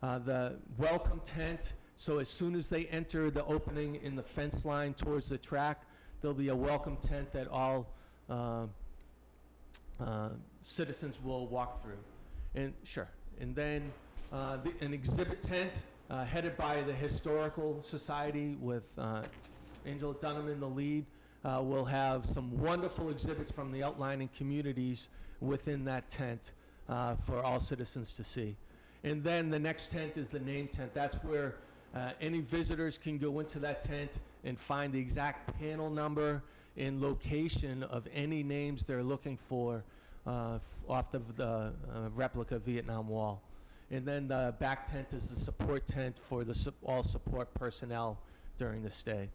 The welcome tent. So as soon as they enter the opening in the fence line towards the track, there'll be a welcome tent that all citizens will walk through. And then an exhibit tent headed by the Historical Society with Angela Dunham in the lead. Will have some wonderful exhibits from the outlying communities within that tent for all citizens to see. And then the next tent is the name tent. That's where any visitors can go into that tent and find the exact panel number and location of any names they're looking for off of the replica Vietnam Wall. And then the back tent is the support tent for the all support personnel during the stay.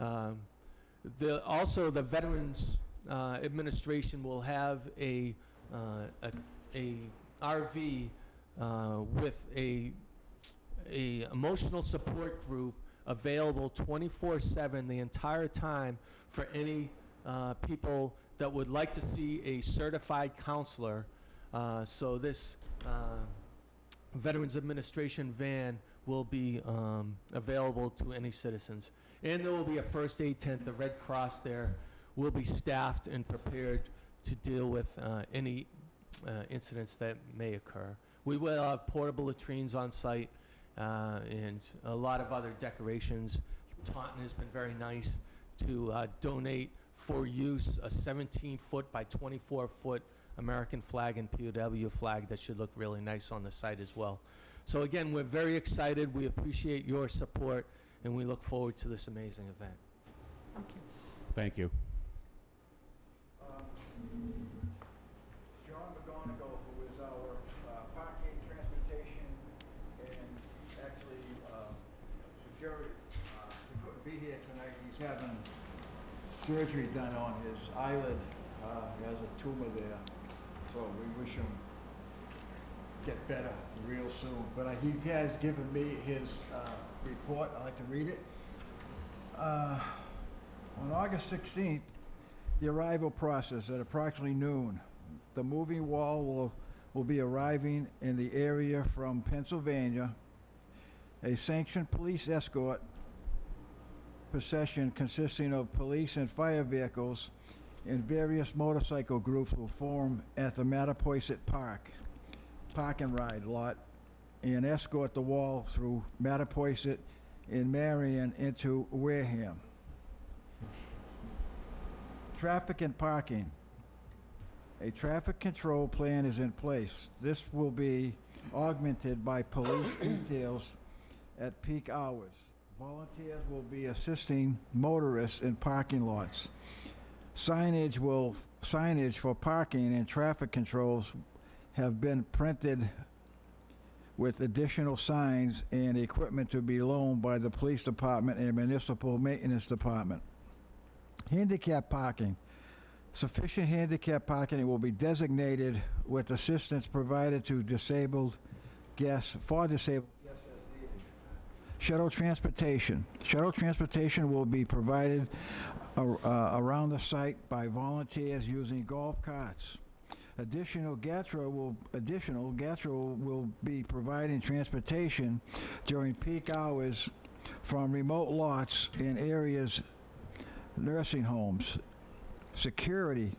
Also, the Veterans Administration will have a RV with a emotional support group available 24/7 the entire time for any people that would like to see a certified counselor. So this Veterans Administration van will be available to any citizens. And there will be a first aid tent. The Red Cross there will be staffed and prepared to deal with any incidents that may occur. We will have portable latrines on site and a lot of other decorations. Taunton has been very nice to donate for use a 17-foot by 24-foot American flag and POW flag that should look really nice on the site as well. So again, we're very excited. We appreciate your support, and we look forward to this amazing event. Thank you. Thank you. John McGonigal, who is our parking, transportation, and actually security, he couldn't be here tonight. He's having surgery done on his eyelid. He has a tumor there, so we wish him get better real soon. But he has given me his report. I'd like to read it. On August 16th, the arrival process at approximately noon. The moving wall will be arriving in the area from Pennsylvania. A sanctioned police escort procession consisting of police and fire vehicles and various motorcycle groups will form at the Mattapoisett Park and Ride lot and escort the wall through Mattapoisett and Marion into Wareham. Traffic and parking. A traffic control plan is in place. This will be augmented by police details at peak hours. Volunteers will be assisting motorists in parking lots. Signage for parking and traffic controls have been printed with additional signs and equipment to be loaned by the police department and municipal maintenance department. Handicap parking. Sufficient handicap parking will be designated with assistance provided to disabled guests, for disabled guests as needed. Shuttle transportation. Shuttle transportation will be provided around the site by volunteers using golf carts. Additional GATRA will be providing transportation during peak hours from remote lots in areas, nursing homes. Security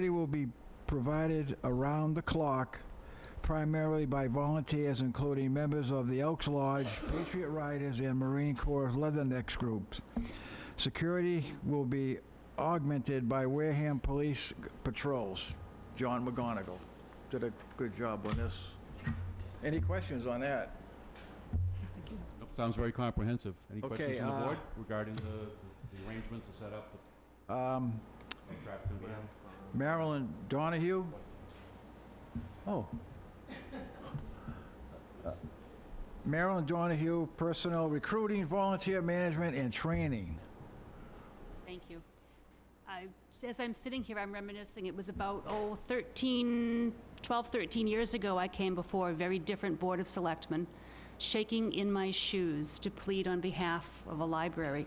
will be provided around the clock, primarily by volunteers, including members of the Elks Lodge, Patriot Riders, and Marine Corps Leathernecks groups. Security will be augmented by Wareham Police patrols. John McGonigal did a good job on this. Any questions on that? Nope, sounds very comprehensive. Any questions Okay, from the board regarding the arrangements to set up the traffic control? Marilyn Donahue? Oh. Marilyn Donahue, personnel recruiting, volunteer management, and training. Thank you. As I'm sitting here, I'm reminiscing. It was about, 12, 13 years ago, I came before a very different Board of Selectmen, shaking in my shoes to plead on behalf of a library.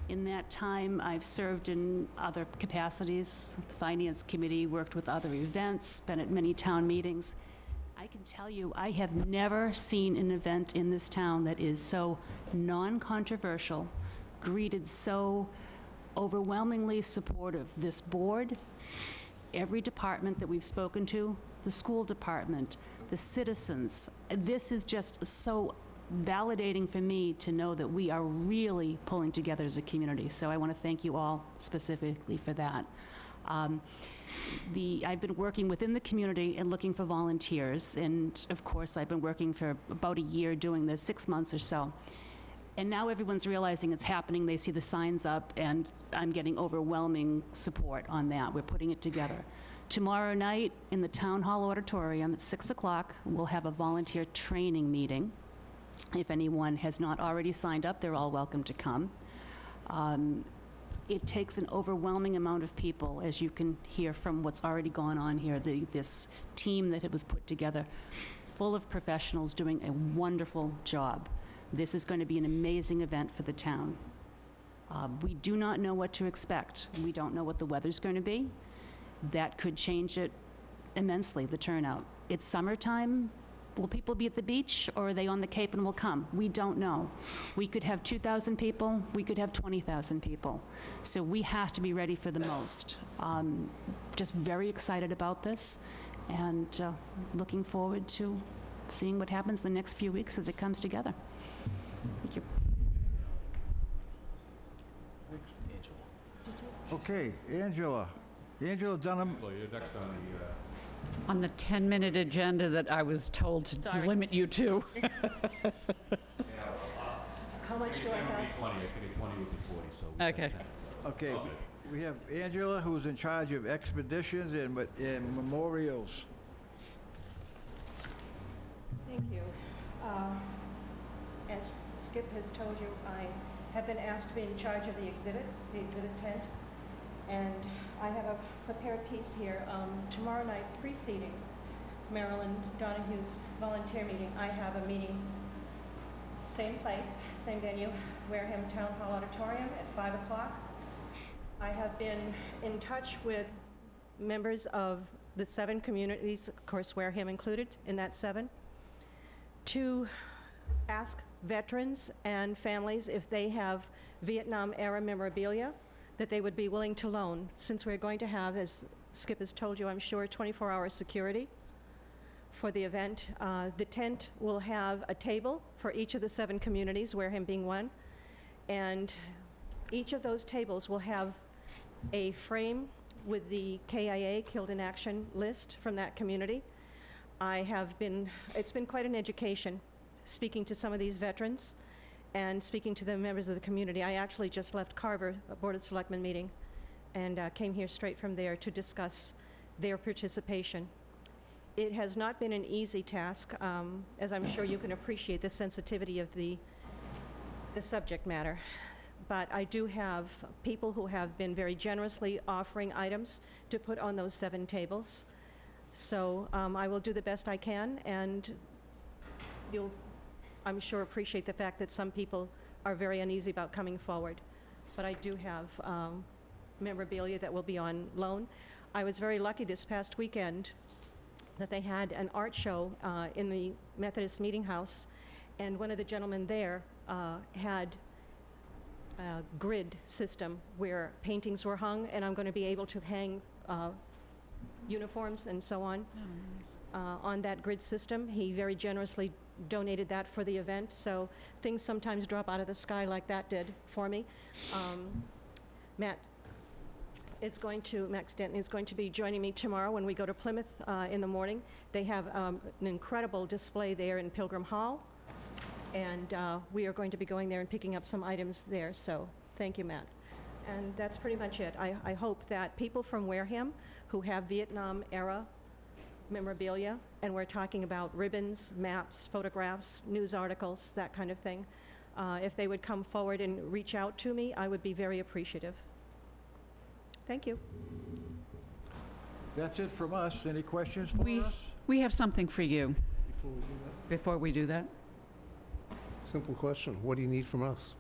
In that time, I've served in other capacities, the Finance Committee, worked with other events, been at many town meetings. I can tell you, I have never seen an event in this town that is so non-controversial, greeted so overwhelmingly supportive. This board, every department that we've spoken to, the school department, the citizens, this is just so validating for me to know that we are really pulling together as a community. So I want to thank you all specifically for that. I've been working within the community and looking for volunteers, and of course I've been working for about a year doing this, 6 months or so. And now everyone's realizing it's happening. They see the signs up, and I'm getting overwhelming support on that. We're putting it together. Tomorrow night in the Town Hall Auditorium at 6 o'clock, we'll have a volunteer training meeting. If anyone has not already signed up, they're all welcome to come. It takes an overwhelming amount of people, as you can hear from what's already gone on here, this team that it was put together, full of professionals doing a wonderful job. This is going to be an amazing event for the town. We do not know what to expect. We don't know what the weather's going to be. That could change it immensely, the turnout. It's summertime. Will people be at the beach, or are they on the Cape and will come? We don't know. We could have 2,000 people. We could have 20,000 people. So we have to be ready for the most. Just very excited about this, and looking forward to seeing what happens the next few weeks as it comes together. Thank you. Okay, Angela. Angela Dunham. Well, you're next on the, On the 10-minute agenda that I was told to limit you to. How much do I have? 20, I figured 20 would be 40, so. we said Okay. 10. Okay, we have Angela, who's in charge of expeditions and memorials. Thank you. As Skip has told you, I have been asked to be in charge of the exhibits, the exhibit tent, and I have a prepared piece here. Tomorrow night, preceding Marilyn Donahue's volunteer meeting, I have a meeting, same place, same venue, Wareham Town Hall Auditorium at 5 o'clock. I have been in touch with members of the 7 communities, of course Wareham included in that 7, to ask veterans and families if they have Vietnam-era memorabilia that they would be willing to loan, since we're going to have, as Skip has told you, I'm sure, 24-hour security for the event. The tent will have a table for each of the 7 communities, Wareham being one, and each of those tables will have a frame with the KIA, Killed in Action, list from that community. It's been quite an education speaking to some of these veterans and speaking to the members of the community. I actually just left Carver, a Board of Selectmen meeting, and came here straight from there to discuss their participation. It has not been an easy task, as I'm sure you can appreciate the sensitivity of the subject matter. But I do have people who have been very generously offering items to put on those 7 tables. So I will do the best I can, and you'll, I'm sure, appreciate the fact that some people are very uneasy about coming forward. But I do have memorabilia that will be on loan. I was very lucky this past weekend that they had an art show in the Methodist Meeting House, and one of the gentlemen there had a grid system where paintings were hung, and I'm going to be able to hang uniforms and so on on that grid system. He very generously donated that for the event, so things sometimes drop out of the sky like that did for me. Max Denton is going to be joining me tomorrow when we go to Plymouth in the morning. They have an incredible display there in Pilgrim Hall, and we are going to be going there and picking up some items there, so thank you, Matt. And that's pretty much it. I hope that people from Wareham who have Vietnam-era memorabilia, and we're talking about ribbons, maps, photographs, news articles, that kind of thing, if they would come forward and reach out to me, I would be very appreciative. Thank you. That's it from us. Any questions for us? We have something for you Before we do that, before we do that. simple question, what do you need from us?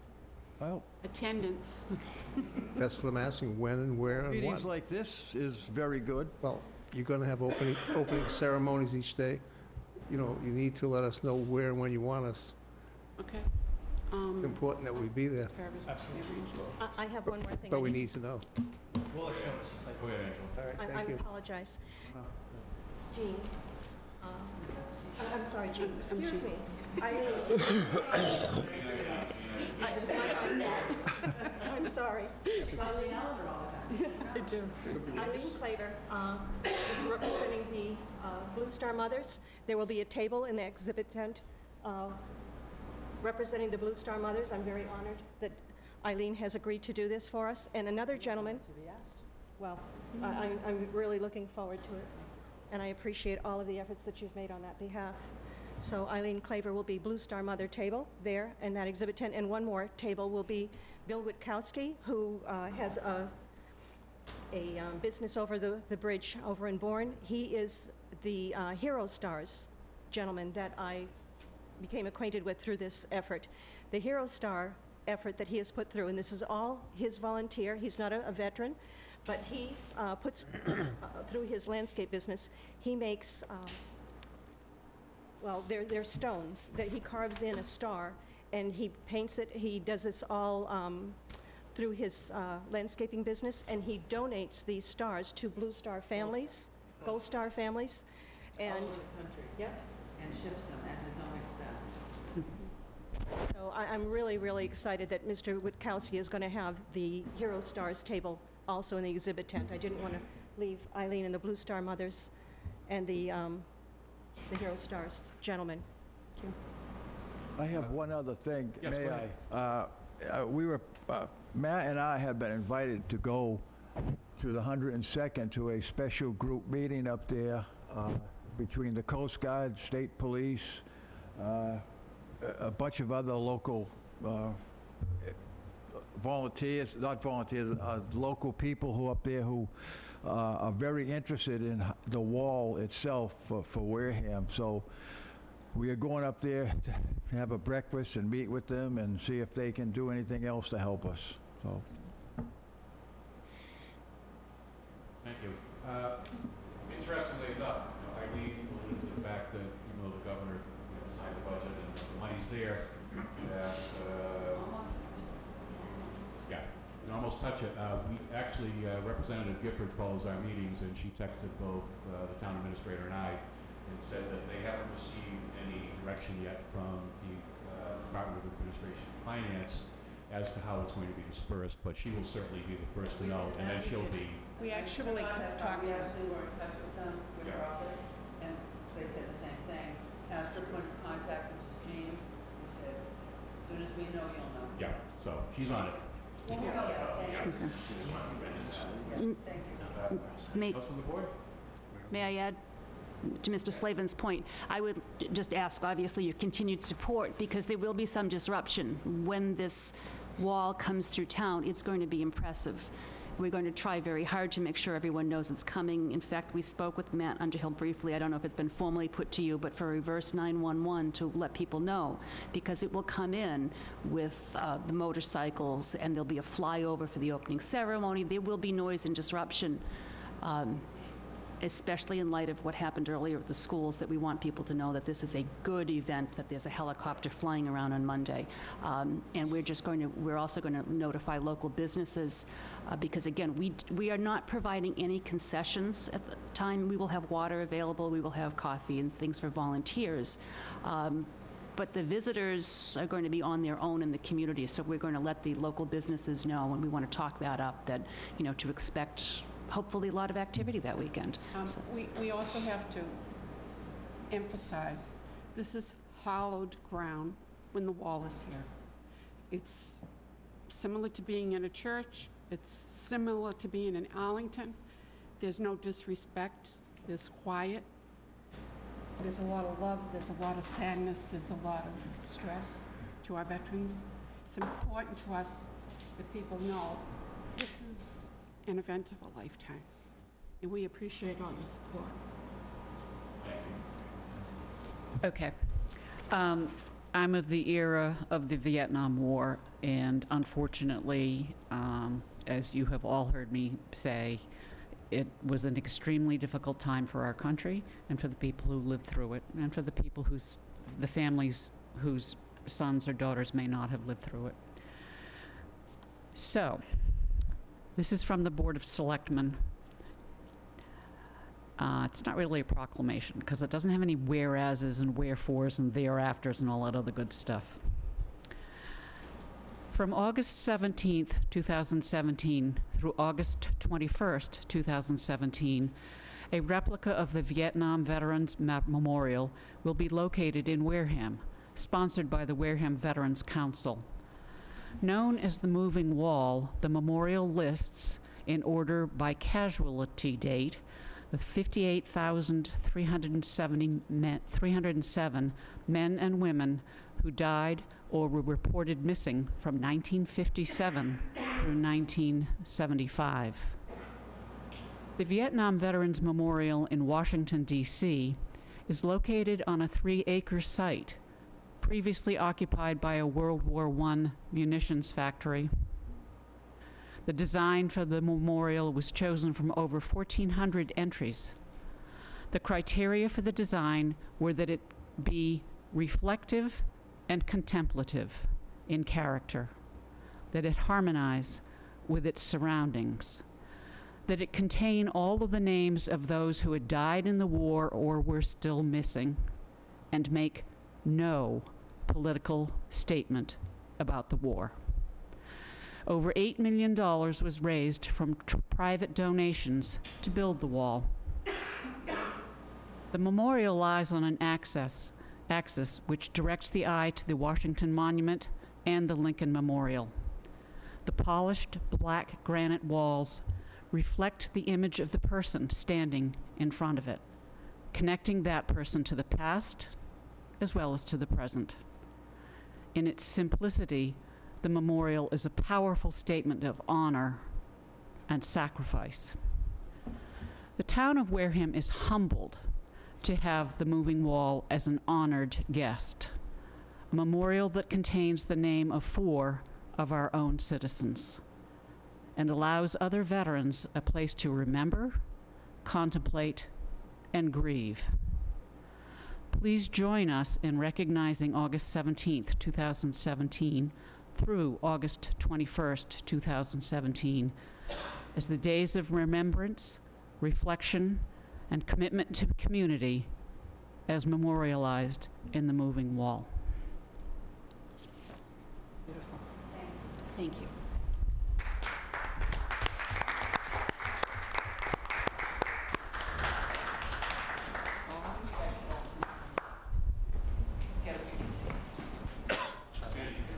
Well, Attendance. That's what I'm asking, when and where and meetings what. like this is very good. Well, you're going to have opening ceremonies each day. You know, you need to let us know where and when you want us. Okay. It's important that we be there, I have one more thing. but we need to know. We'll let you know. Go ahead, Angela. All right, I thank you. apologize. Jean, I'm sorry, Jean, excuse me. I'm sorry. Eileen Claver is representing the Blue Star Mothers. There will be a table in the exhibit tent representing the Blue Star Mothers. I'm very honored that Eileen has agreed to do this for us. And another gentleman, well, I'm really looking forward to it, and I appreciate all of the efforts that you've made on that behalf. So Eileen Claver will be Blue Star Mother table there in that exhibit tent, and one more table will be Bill Witkowski, who has a business over the bridge over in Bourne. He is the Hero Stars gentleman that I became acquainted with through this effort. The Hero Star effort that he has put through, and this is all his volunteer. He's not a veteran, but he puts, through his landscape business, he makes, well, they're stones that he carves in a star, and he paints it. He does this all through his landscaping business, and he donates these stars to Blue Star families, Gold Star families, and all over the country. Yep. And ships them at his own expense. So I'm really, really excited that Mr. Witkowski is going to have the Hero Stars table also in the exhibit tent. I didn't want to leave Eileen and the Blue Star Mothers and the Hero Stars gentlemen. Thank you. I have one other thing, Yes, may go I? We were, Matt and I have been invited to go to the 102nd to a special group meeting up there between the Coast Guard, State Police, a bunch of other local volunteers, not volunteers, local people who up there who are very interested in the wall itself for Wareham. So we are going up there to have a breakfast and meet with them and see if they can do anything else to help us. So. Thank you. Interestingly enough, Eileen alluded to the fact that, the governor signed the budget and the money's there, that, yeah, you can almost touch it. We actually, Representative Gifford follows our meetings, and she texted both the town administrator and I and said that they haven't received any direction yet from the Department of Administration and Finance as to how it's going to be dispersed, but she will certainly be the first to know, and then she'll be... We actually talked We to actually were in touch with them, with their office, and they said the same thing. Asked her point of contact, which is Jean. We said, as soon as we know, you'll know. Yeah, so she's on it. Thank you. May Else from the board? may I add to Mr. Slavin's point, I would just ask, obviously, your continued support, because there will be some disruption. When this wall comes through town, it's going to be impressive. We're going to try very hard to make sure everyone knows it's coming. In fact, we spoke with Matt Underhill briefly. I don't know if it's been formally put to you, but for reverse 911 to let people know, because it will come in with the motorcycles, and there'll be a flyover for the opening ceremony. There will be noise and disruption, especially in light of what happened earlier at the schools, that we want people to know that this is a good event, that there's a helicopter flying around on Monday. And we're also going to notify local businesses, because again, we are not providing any concessions at the time. We will have water available, we will have coffee and things for volunteers. But the visitors are going to be on their own in the community, so we're going to let the local businesses know, and we want to talk that up, that, to expect hopefully a lot of activity that weekend. We also have to emphasize, this is hallowed ground when the wall is here. It's similar to being in a church. It's similar to being in Arlington. There's no disrespect. There's quiet. There's a lot of love. There's a lot of sadness. There's a lot of stress to our veterans. It's important to us that people know this is an event of a lifetime, and we appreciate all your support. Okay. I'm of the era of the Vietnam War, and unfortunately, as you have all heard me say, it was an extremely difficult time for our country and for the people who lived through it, and for the people the families whose sons or daughters may not have lived through it. So, this is from the Board of Selectmen. It's not really a proclamation, because it doesn't have any whereases and wherefores and thereafters and all that other good stuff. From August 17th, 2017 through August 21st, 2017, a replica of the Vietnam Veterans Memorial will be located in Wareham, sponsored by the Wareham Veterans Council. Known as the Moving Wall, the memorial lists, in order by casualty date, the 58,307 men and women who died or were reported missing from 1957 through 1975. The Vietnam Veterans Memorial in Washington, D.C. is located on a 3-acre site previously occupied by a World War I munitions factory. The design for the memorial was chosen from over 1,400 entries. The criteria for the design were that it be reflective and contemplative in character, that it harmonize with its surroundings, that it contain all of the names of those who had died in the war or were still missing, and make no political statement about the war. Over $8 million was raised from private donations to build the wall. The memorial lies on an axis which directs the eye to the Washington Monument and the Lincoln Memorial. The polished black granite walls reflect the image of the person standing in front of it, connecting that person to the past as well as to the present. In its simplicity, the memorial is a powerful statement of honor and sacrifice. The town of Wareham is humbled to have the moving wall as an honored guest, a memorial that contains the name of 4 of our own citizens and allows other veterans a place to remember, contemplate, and grieve. Please join us in recognizing August 17th, 2017 through August 21st, 2017 as the days of remembrance, reflection, and commitment to community as memorialized in the moving wall. Beautiful. Thank you.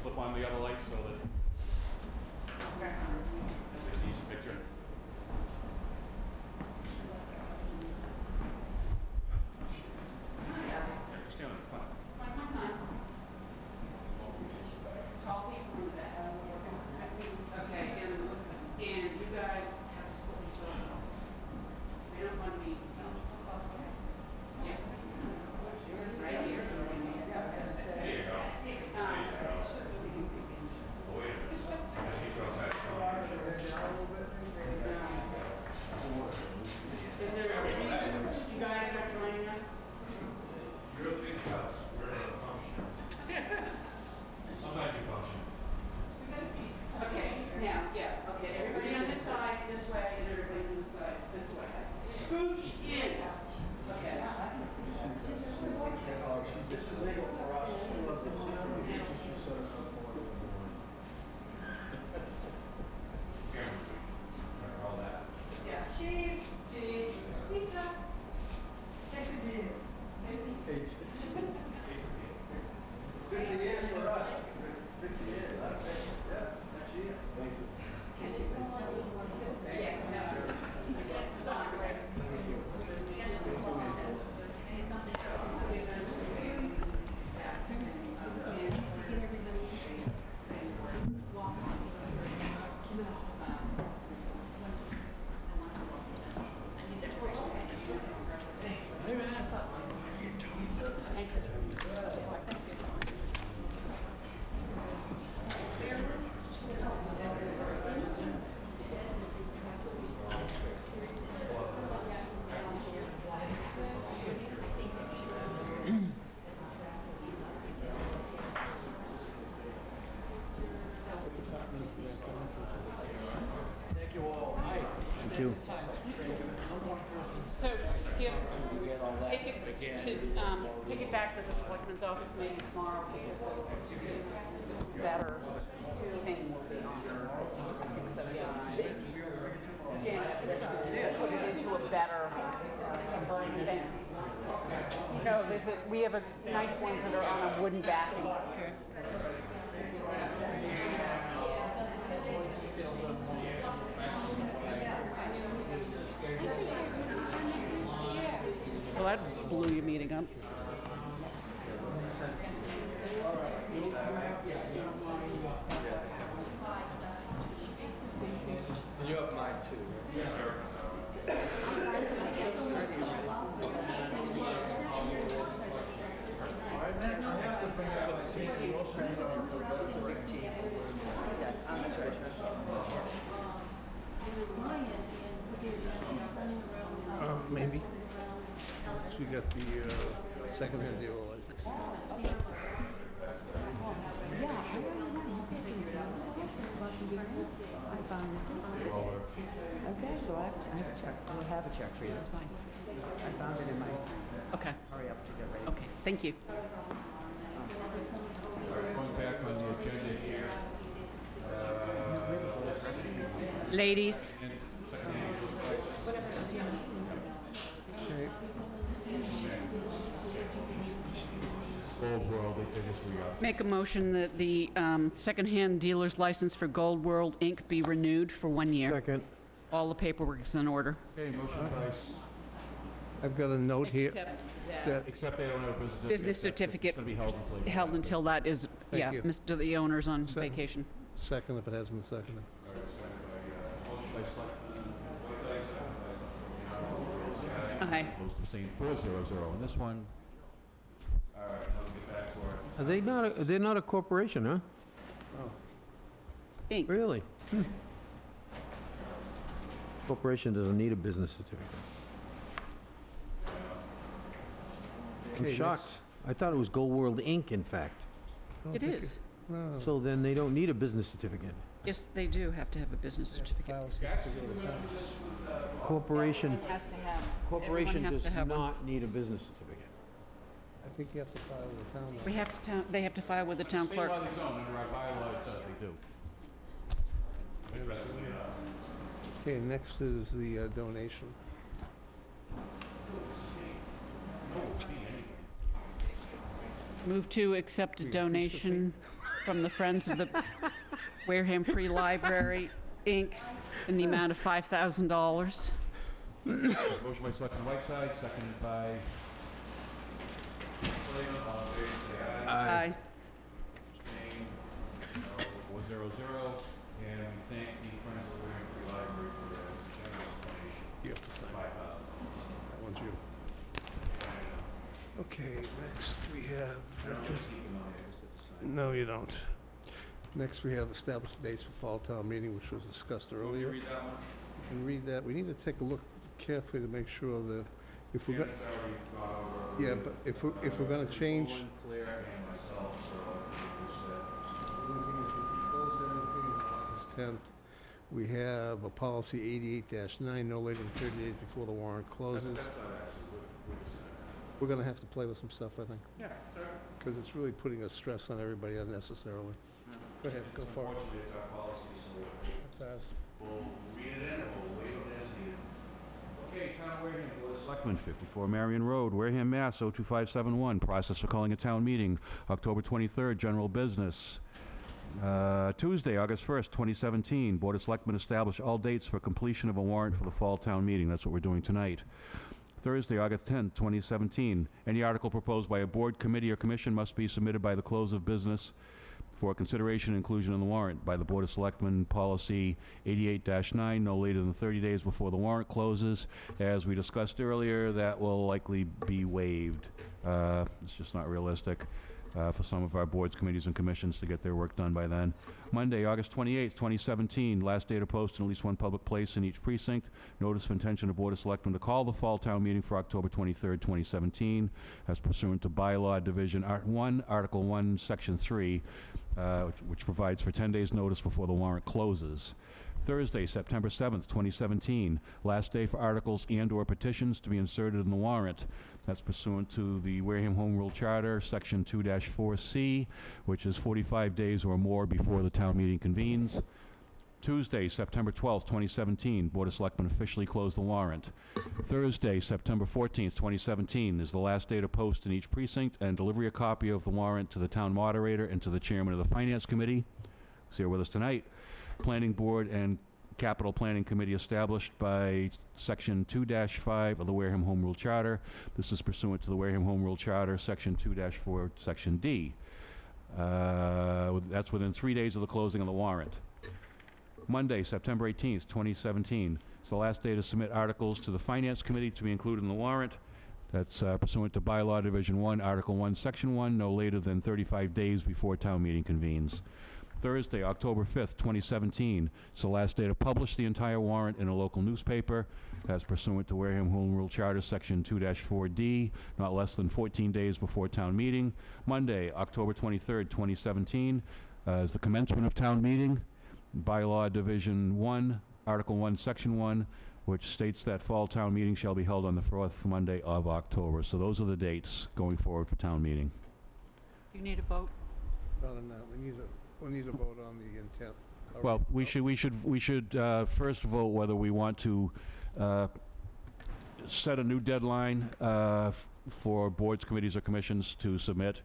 Flip on the other light so that it's an easy picture. you. So, Skip, take it back to the selectman's office maybe tomorrow, because the better thing will be on. I think so, yeah. Janet, put it into a better thing. No, we have nice ones that are on a wooden backing. Okay. Well, that blew your meeting up. You have mine too. Maybe. We got the second-hand dealer license. Okay, so I have a check. I will have a check for you. That's fine. I found it in my, Okay, hurry up to get ready. okay, thank you. Going back on the agenda here. Ladies, Gold World, they just re-upped. make a motion that the secondhand dealer's license for Gold World, Inc. be renewed for 1 year. Second. All the paperwork is in order. Okay, motion by, I've got a note here Except that, except they don't have a business. Business certificate It's gonna be held until. held until that is, Thank yeah, you. Mr. The owner's on Second. vacation. second if it hasn't been seconded. Motion by Selectman, Aye. opposed, abstained, 400 on this one. All right, now we'll get back to our. Are they not, they're not a corporation, huh? Inc. Really? Corporation doesn't need a business certificate. I'm Okay, shocked. I thought it was Gold World Inc., in fact. It is. No. So then they don't need a business certificate. Yes, they do have to have a business certificate. Corporation, Everyone has to have, corporation everyone has does to have one. not need a business certificate. I think you have to file with the town. We have to, they have to file with the town clerk. State law they don't, under our bylaw it says they do. Okay, next is the donation. Move to accept a We donation from the Friends of the Wareham Free Library, Inc., in the amount of $5,000. Motion by Selectman Whiteside, seconded by. All in favor, say aye. Aye. Abstained, 400, and we thank the Friends of the Wareham Free Library for their generous donation. You have to sign. $5,000. That one's you. Okay, next we have veterans. No, you don't. Next, we have established dates for fall town meeting, which was discussed earlier. Read that one? You can read that. We need to take a look carefully to make sure that if we're going, Janet's already gone over. yeah, but if we're going to change. Owen, Claire, and myself, so The only thing is, if we close everything on August 10th, we have a policy 88-9, no later than 30 days before the warrant closes. that's not actually what We're going to have to play with some stuff, I think, Yeah, sir. because it's really putting a stress on everybody unnecessarily. Go ahead, go for it. Unfortunately, it's our policy, so That's ours. we'll read it in, and we'll waive it as needed. Okay, Town of Wareham, Board of Selectmen, 54 Marion Road, Wareham, Mass. 02571. Process for calling a town meeting, October 23rd, general business. Tuesday, August 1st, 2017. Board of Selectmen establish all dates for completion of a warrant for the fall town meeting. That's what we're doing tonight. Thursday, August 10th, 2017. Any article proposed by a board, committee, or commission must be submitted by the close of business for consideration and inclusion in the warrant by the Board of Selectmen, policy 88-9, no later than 30 days before the warrant closes. As we discussed earlier, that will likely be waived. It's just not realistic for some of our boards, committees, and commissions to get their work done by then. Monday, August 28th, 2017, last day to post in at least one public place in each precinct. Notice of intention of Board of Selectmen to call the fall town meeting for October 23rd, 2017, as pursuant to Bylaw Division Art 1, Article 1, Section 3, which provides for 10 days' notice before the warrant closes. Thursday, September 7th, 2017, last day for articles and/or petitions to be inserted in the warrant. That's pursuant to the Wareham Home Rule Charter, Section 2-4C, which is 45 days or more before the town meeting convenes. Tuesday, September 12th, 2017, Board of Selectmen officially closed the warrant. Thursday, September 14th, 2017, is the last day to post in each precinct and deliver a copy of the warrant to the town moderator and to the chairman of the Finance Committee, who's here with us tonight. Planning Board and Capital Planning Committee established by Section 2-5 of the Wareham Home Rule Charter. This is pursuant to the Wareham Home Rule Charter, Section 2-4, Section D. That's within 3 days of the closing of the warrant. Monday, September 18th, 2017. It's the last day to submit articles to the Finance Committee to be included in the warrant. That's pursuant to Bylaw Division 1, Article 1, Section 1, no later than 35 days before town meeting convenes. Thursday, October 5th, 2017. It's the last day to publish the entire warrant in a local newspaper. That's pursuant to Wareham Home Rule Charter, Section 2-4D, not less than 14 days before town meeting. Monday, October 23rd, 2017, is the commencement of town meeting. Bylaw Division 1, Article 1, Section 1, which states that fall town meeting shall be held on the 4th Monday of October. So those are the dates going forward for town meeting. You need a vote? No, we need a vote on the intent. Well, we should first vote whether we want to set a new deadline for boards, committees, or commissions to submit.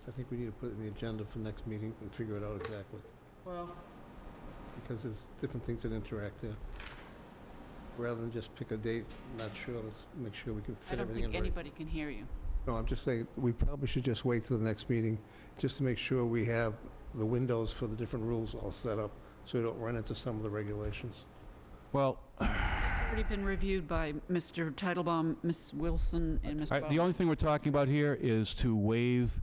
I think we need to put it in the agenda for next meeting and figure it out exactly. Well, because there's different things that interact there. Rather than just pick a date, not sure, let's make sure we can I fit don't everything in think right. anybody can hear you. No, I'm just saying, we probably should just wait till the next meeting, just to make sure we have the windows for the different rules all set up, so we don't run into some of the regulations. Well, It's already been reviewed by Mr. Titlebaum, Ms. Wilson, and Mr. the only thing we're talking about here is to waive,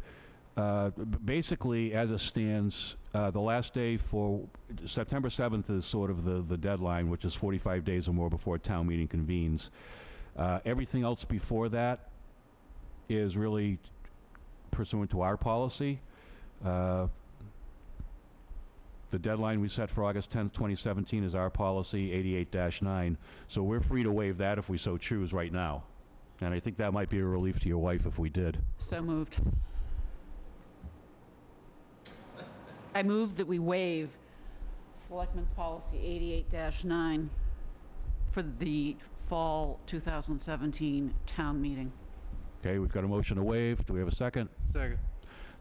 basically, as it stands, the last day for September 7th is sort of the deadline, which is 45 days or more before town meeting convenes. Everything else before that is really pursuant to our policy. The deadline we set for August 10th, 2017 is our policy, 88-9. So we're free to waive that if we so choose right now. And I think that might be a relief to your wife if we did. So moved. I move that we waive Selectmen's Policy 88-9 for the fall 2017 town meeting. Okay, we've got a motion to waive. Do we have a second? Second.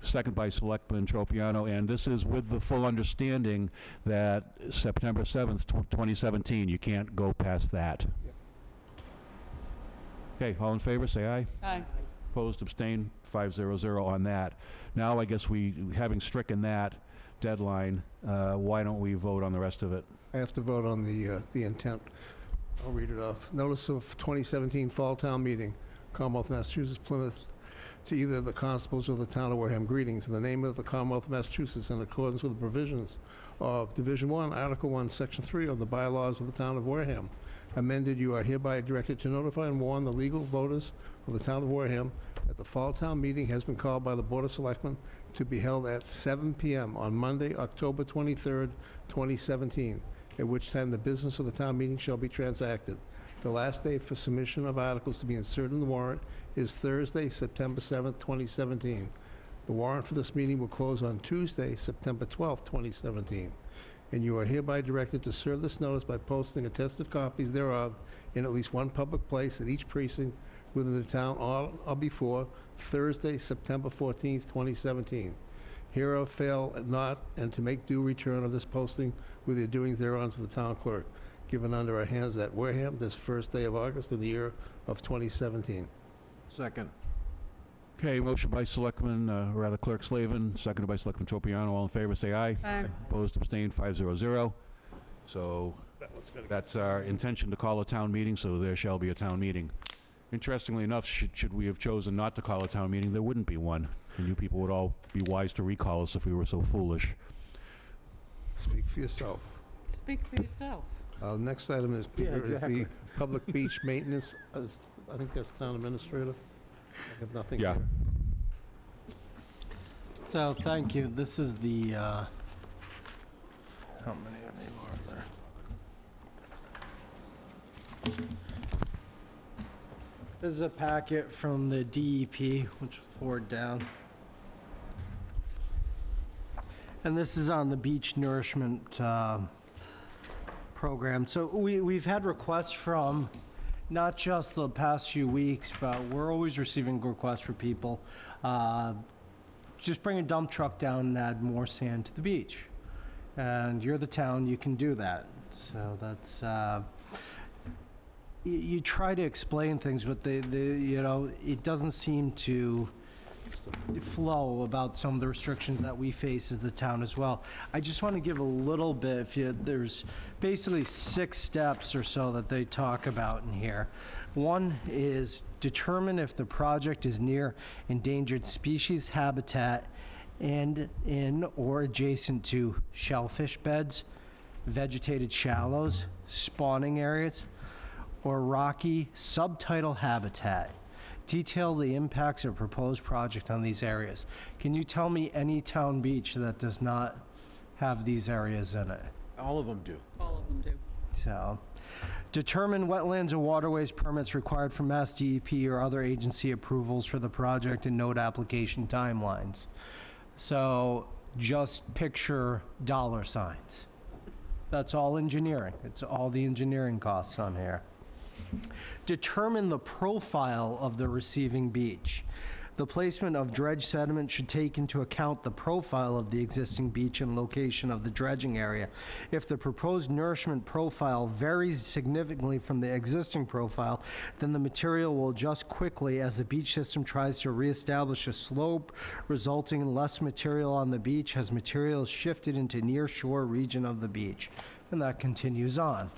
Second by Selectman Tropiano, and this is with the full understanding that September 7th, 2017, you can't go past that. Okay, all in favor, say aye. Aye. Opposed, abstained, 500 on that. Now, I guess having stricken that deadline, why don't we vote on the rest of it? I have to vote on the intent. I'll read it off. Notice of 2017 Fall Town Meeting, Commonwealth, Massachusetts, Plymouth, to either the constables or the town of Wareham. Greetings. In the name of the Commonwealth of Massachusetts, in accordance with the provisions of Division 1, Article 1, Section 3 of the bylaws of the town of Wareham, amended, you are hereby directed to notify and warn the legal voters of the town of Wareham that the Fall Town Meeting has been called by the Board of Selectmen to be held at 7 p.m. on Monday, October 23rd, 2017, at which time the business of the town meeting shall be transacted. The last day for submission of articles to be inserted in the warrant is Thursday, September 7th, 2017. The warrant for this meeting will close on Tuesday, September 12th, 2017. And you are hereby directed to serve this notice by posting attested copies thereof in at least one public place at each precinct within the town on or before Thursday, September 14th, 2017. Hereof fail not, and to make due return of this posting with your doings thereon to the town clerk, given under our hands at Wareham this first day of August in the year of 2017. Second. Okay, motion by Selectman, Clerk Slavin, seconded by Selectman Tropiano. All in favor, say aye. Aye. Opposed, abstained, 500. So that's our intention to call a town meeting, so there shall be a town meeting. Interestingly enough, should we have chosen not to call a town meeting, there wouldn't be one. And you people would all be wise to recall us if we were so foolish. Speak for yourself. Speak for yourself. Next item is, Yeah, Peter, is exactly. the public beach maintenance. I think that's town administrator. I have nothing Yeah. here. So, thank you. This is the How many are there? This is a packet from the DEP, which will forward down. And this is on the beach nourishment program. So we've had requests from not just the past few weeks, but we're always receiving requests for people. Just bring a dump truck down and add more sand to the beach. And you're the town, you can do that. So that's, you try to explain things, but it doesn't seem to flow about some of the restrictions that we face as the town as well. I just want to give a little bit, there's basically 6 steps or so that they talk about in here. One is determine if the project is near endangered species habitat and in or adjacent to shellfish beds, vegetated shallows, spawning areas, or rocky subtidal habitat. Detail the impacts of a proposed project on these areas. Can you tell me any town beach that does not have these areas in it? All of them do. All of them do. So, determine wetlands and waterways permits required from Mass DEP or other agency approvals for the project and note application timelines. So, just picture dollar signs. That's all engineering. It's all the engineering costs on here. Determine the profile of the receiving beach. The placement of dredge sediment should take into account the profile of the existing beach and location of the dredging area. If the proposed nourishment profile varies significantly from the existing profile, then the material will adjust quickly as the beach system tries to reestablish a slope, resulting in less material on the beach as material is shifted into near shore region of the beach. And that continues on.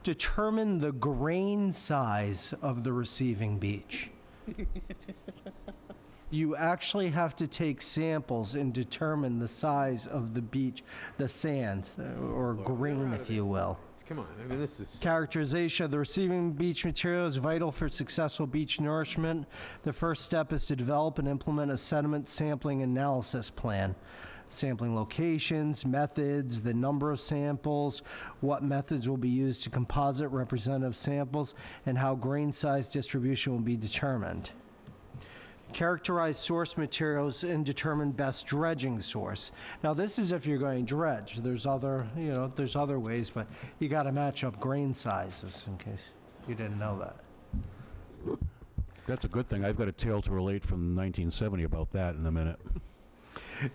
Determine the grain size of the receiving beach. You actually have to take samples and determine the size of the beach, the sand, or grain, if you will. Come on, I mean, this is... Characterization of the receiving beach material is vital for successful beach nourishment. The first step is to develop and implement a sediment sampling analysis plan. Sampling locations, methods, the number of samples, what methods will be used to composite representative samples, and how grain size distribution will be determined. Characterize source materials and determine best dredging source. Now, this is if you're going dredge. There's other, there's other ways, but you got to match up grain sizes in case you didn't know that. That's a good thing. I've got a tale to relate from 1970 about that in a minute.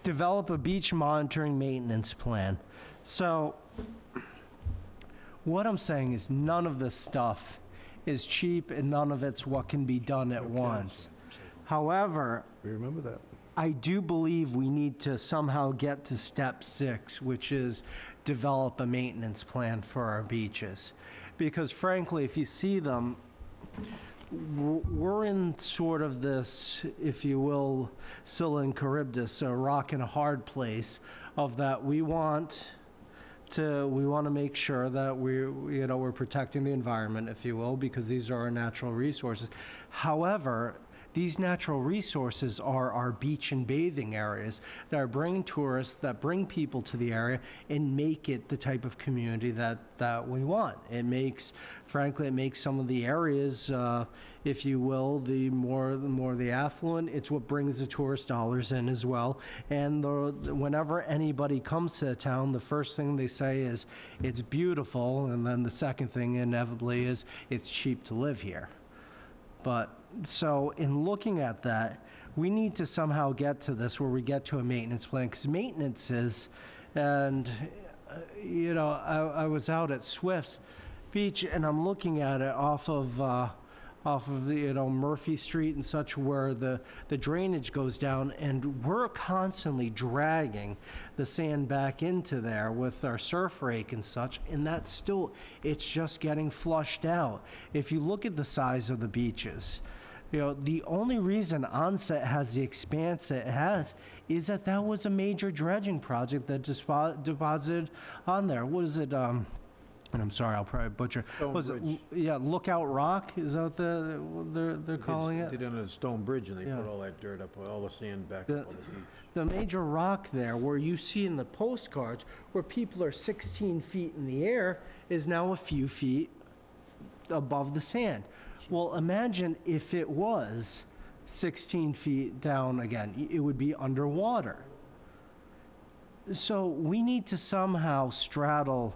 Develop a beach monitoring maintenance plan. So, what I'm saying is none of this stuff is cheap and none of it's what can be done at once. However, remember that. I do believe we need to somehow get to step 6, which is develop a maintenance plan for our beaches. Because frankly, if you see them, we're in sort of this, if you will, Scylla and Charybdis, a rock and a hard place of that we want to make sure that we're protecting the environment, if you will, because these are our natural resources. However, these natural resources are our beach and bathing areas that are bringing tourists, that bring people to the area and make it the type of community that we want. It makes, frankly, it makes some of the areas, if you will, the more the affluent. It's what brings the tourist dollars in as well. And whenever anybody comes to a town, the first thing they say is, it's beautiful, and then the second thing inevitably is, it's cheap to live here. But so in looking at that, we need to somehow get to this where we get to a maintenance plan, because maintenance is, and I was out at Swift's Beach and I'm looking at it off of the Murphy Street and such, where the drainage goes down, and we're constantly dragging the sand back into there with our surf rake and such, and that's still, it's just getting flushed out. If you look at the size of the beaches, the only reason Onset has the expanse it has is that was a major dredging project that deposited on there. What is it? and I'm sorry, I'll probably butcher. Stone Was it Bridge. Yeah, Lookout Rock, is that what they're calling it? They did it on a stone bridge, and they Yeah. put all that dirt up, all the sand back The- up on the beach. The major rock there, where you see in the postcards, where people are 16 feet in the air, is now a few feet above the sand. Well, imagine if it was 16 feet down again, it would be underwater. So we need to somehow straddle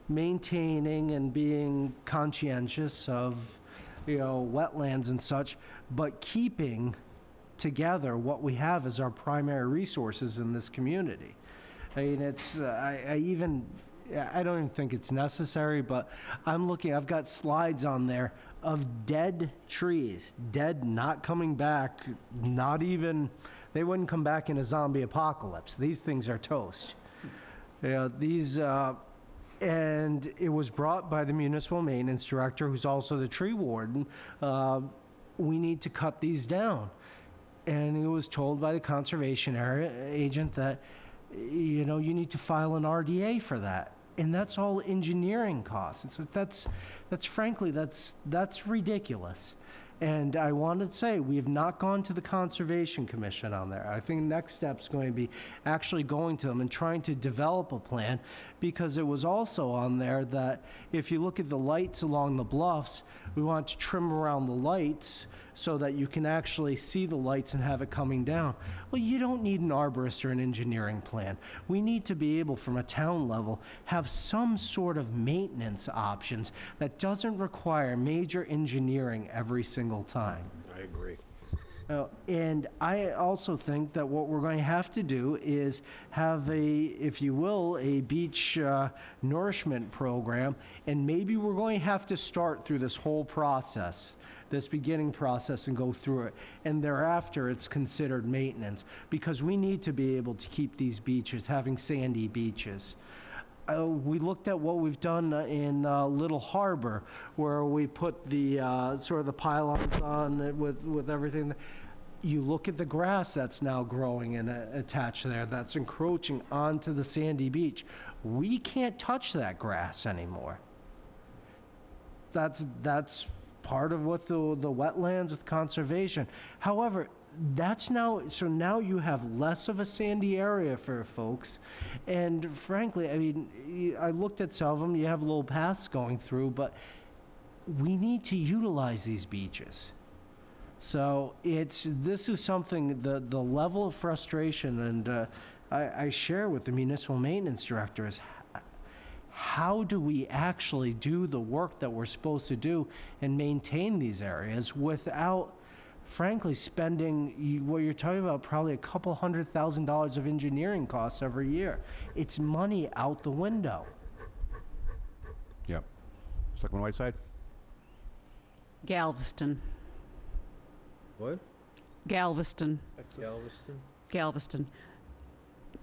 maintaining and being conscientious of, wetlands and such, but keeping together what we have as our primary resources in this community. I mean, I don't even think it's necessary, but I've got slides on there of dead trees, dead, not coming back, they wouldn't come back in a zombie apocalypse. These things are toast. And it was brought by the municipal maintenance director, who's also the tree warden. We need to cut these down. And he was told by the conservation area agent that, you need to file an RDA for that. And that's all engineering costs. And so that's ridiculous. And I wanted to say, we have not gone to the Conservation Commission on there. I think the next step's going to be actually going to them and trying to develop a plan, because it was also on there that if you look at the lights along the bluffs, we want to trim around the lights so that you can actually see the lights and have it coming down. Well, you don't need an arborist or an engineering plan. We need to be able, from a town level, have some sort of maintenance options that doesn't require major engineering every single time. I agree. And I also think that what we're going to have to do is have if you will, a beach nourishment program, and maybe we're going to have to start through this whole process, this beginning process, and go through it. And thereafter, it's considered maintenance, because we need to be able to keep these beaches, having sandy beaches. We looked at what we've done in Little Harbor, where we put the sort of the pylons on it with everything. You look at the grass that's now growing and attached there, that's encroaching onto the sandy beach. We can't touch that grass anymore. That's part of what the wetlands with conservation. However, so now you have less of a sandy area for folks. And frankly, I mean, I looked at some of them, you have little paths going through, but we need to utilize these beaches. So this is something, the level of frustration, and I share with the municipal maintenance director, is how do we actually do the work that we're supposed to do and maintain these areas without, frankly, spending what you're talking about, probably $200,000 of engineering costs every year. It's money out the window. Yep. Selectman Whiteside? Galveston. What? Galveston. Galveston? Galveston.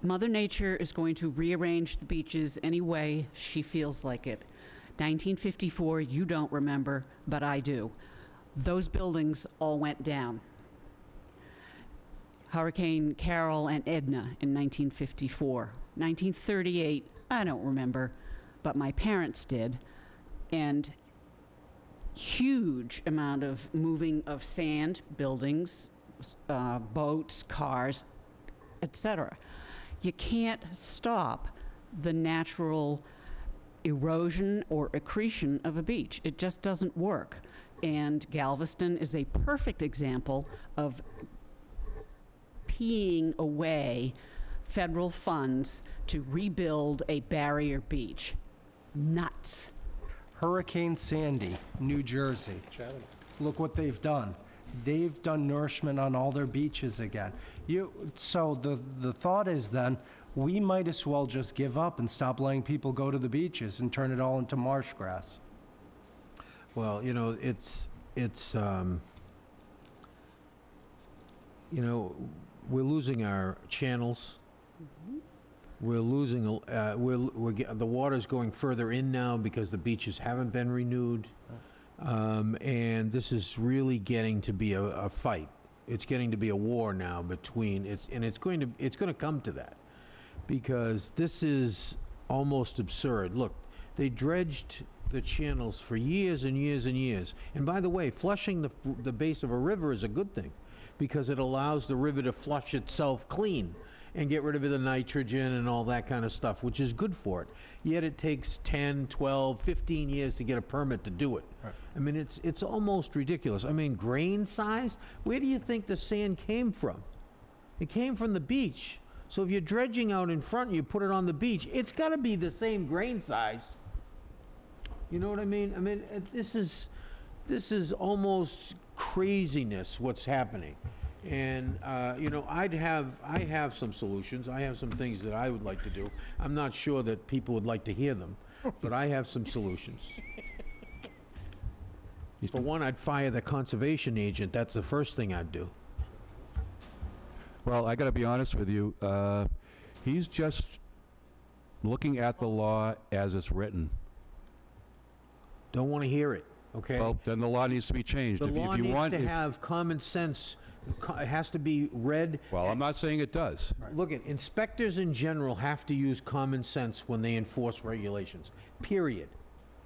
Mother Nature is going to rearrange the beaches any way she feels like it. 1954, you don't remember, but I do. Those buildings all went down. Hurricane Carol and Edna in 1954. 1938, I don't remember, but my parents did. And huge amount of moving of sand, buildings, boats, cars, etc. You can't stop the natural erosion or accretion of a beach. It just doesn't work. And Galveston is a perfect example of peeing away federal funds to rebuild a barrier beach. Nuts. Hurricane Sandy, New Jersey. Look what they've done. They've done nourishment on all their beaches again. So the thought is then, we might as well just give up and stop letting people go to the beaches and turn it all into marsh grass. Well, we're losing our channels. We're losing, the water's going further in now because the beaches haven't been renewed. And this is really getting to be a fight. It's getting to be a war now between, it's going to come to that, because this is almost absurd. Look, They dredged the channels for years and years and years. And by the way, flushing the base of a river is a good thing, because it allows the river to flush itself clean and get rid of the nitrogen and all that kind of stuff, which is good for it. Yet it takes 10, 12, 15 years to get a permit to do it. Right. I mean, it's almost ridiculous. I mean, grain size? Where do you think the sand came from? It came from the beach. So if you're dredging out in front and you put it on the beach, it's got to be the same grain size. You know what I mean? I mean, this is almost craziness what's happening. And, you know, I have some solutions. I have some things that I would like to do. I'm not sure that people would like to hear them, but I have some solutions. For one, I'd fire the conservation agent. That's the first thing I'd do. Well, I got to be honest with you. He's just looking at the law as it's written. Don't want to hear it, okay? Well, then the law needs to be changed. The If you law needs want, to have common sense. It has to be read. Well, I'm not saying it does. Look, inspectors in general have to use common sense when they enforce regulations, period.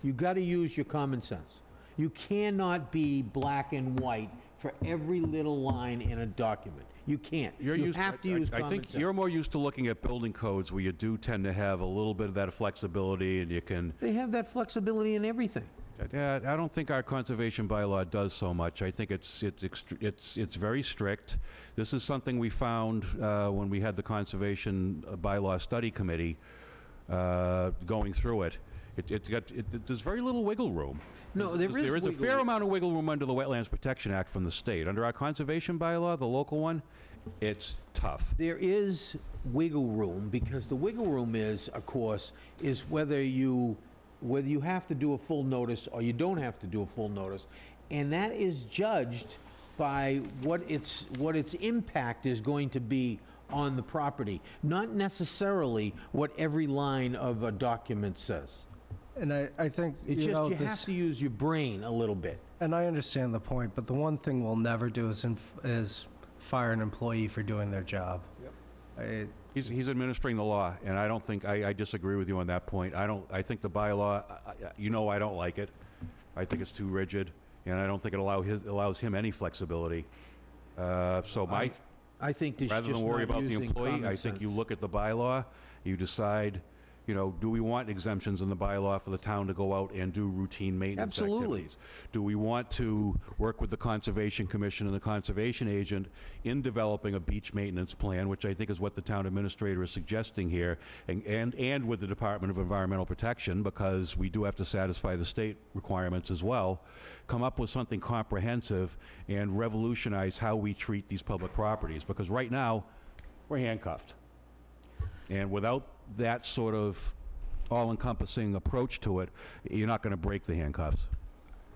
You got to use your common sense. You cannot be black and white for every little line in a document. You can't. You have to use common sense. I think you're more used to looking at building codes where you do tend to have a little bit of that flexibility, and you can... They have that flexibility in everything. Yeah, I don't think our conservation bylaw does so much. I think it's very strict. This is something we found when we had the conservation bylaw study committee going through it. There's very little wiggle room. No, there is a fair amount of wiggle room under the Wetlands Protection Act from the state. Under our conservation bylaw, the local one, it's tough. There is wiggle room, because the wiggle room is, of course, is whether you have to do a full notice or you don't have to do a full notice. And that is judged by what its impact is going to be on the property, not necessarily what every line of a document says. And I think, It's just you have to use your brain a little bit. and I understand the point, but the one thing we'll never do is fire an employee for doing their job. Yep. He's administering the law, and I don't think, I disagree with you on that point. I think the bylaw, I don't like it. I think it's too rigid, and I don't think it allows him any flexibility. I think this Rather than worry about the employee, I think you look at the bylaw, you decide, do we want exemptions in the bylaw for the town to go out and do routine maintenance activities? Do we want to work with the Conservation Commission and the conservation agent in developing a beach maintenance plan, which I think is what the town administrator is suggesting here, and with the Department of Environmental Protection, because we do have to satisfy the state requirements as well, come up with something comprehensive and revolutionize how we treat these public properties, because right now, we're handcuffed. And without that sort of all-encompassing approach to it, you're not going to break the handcuffs.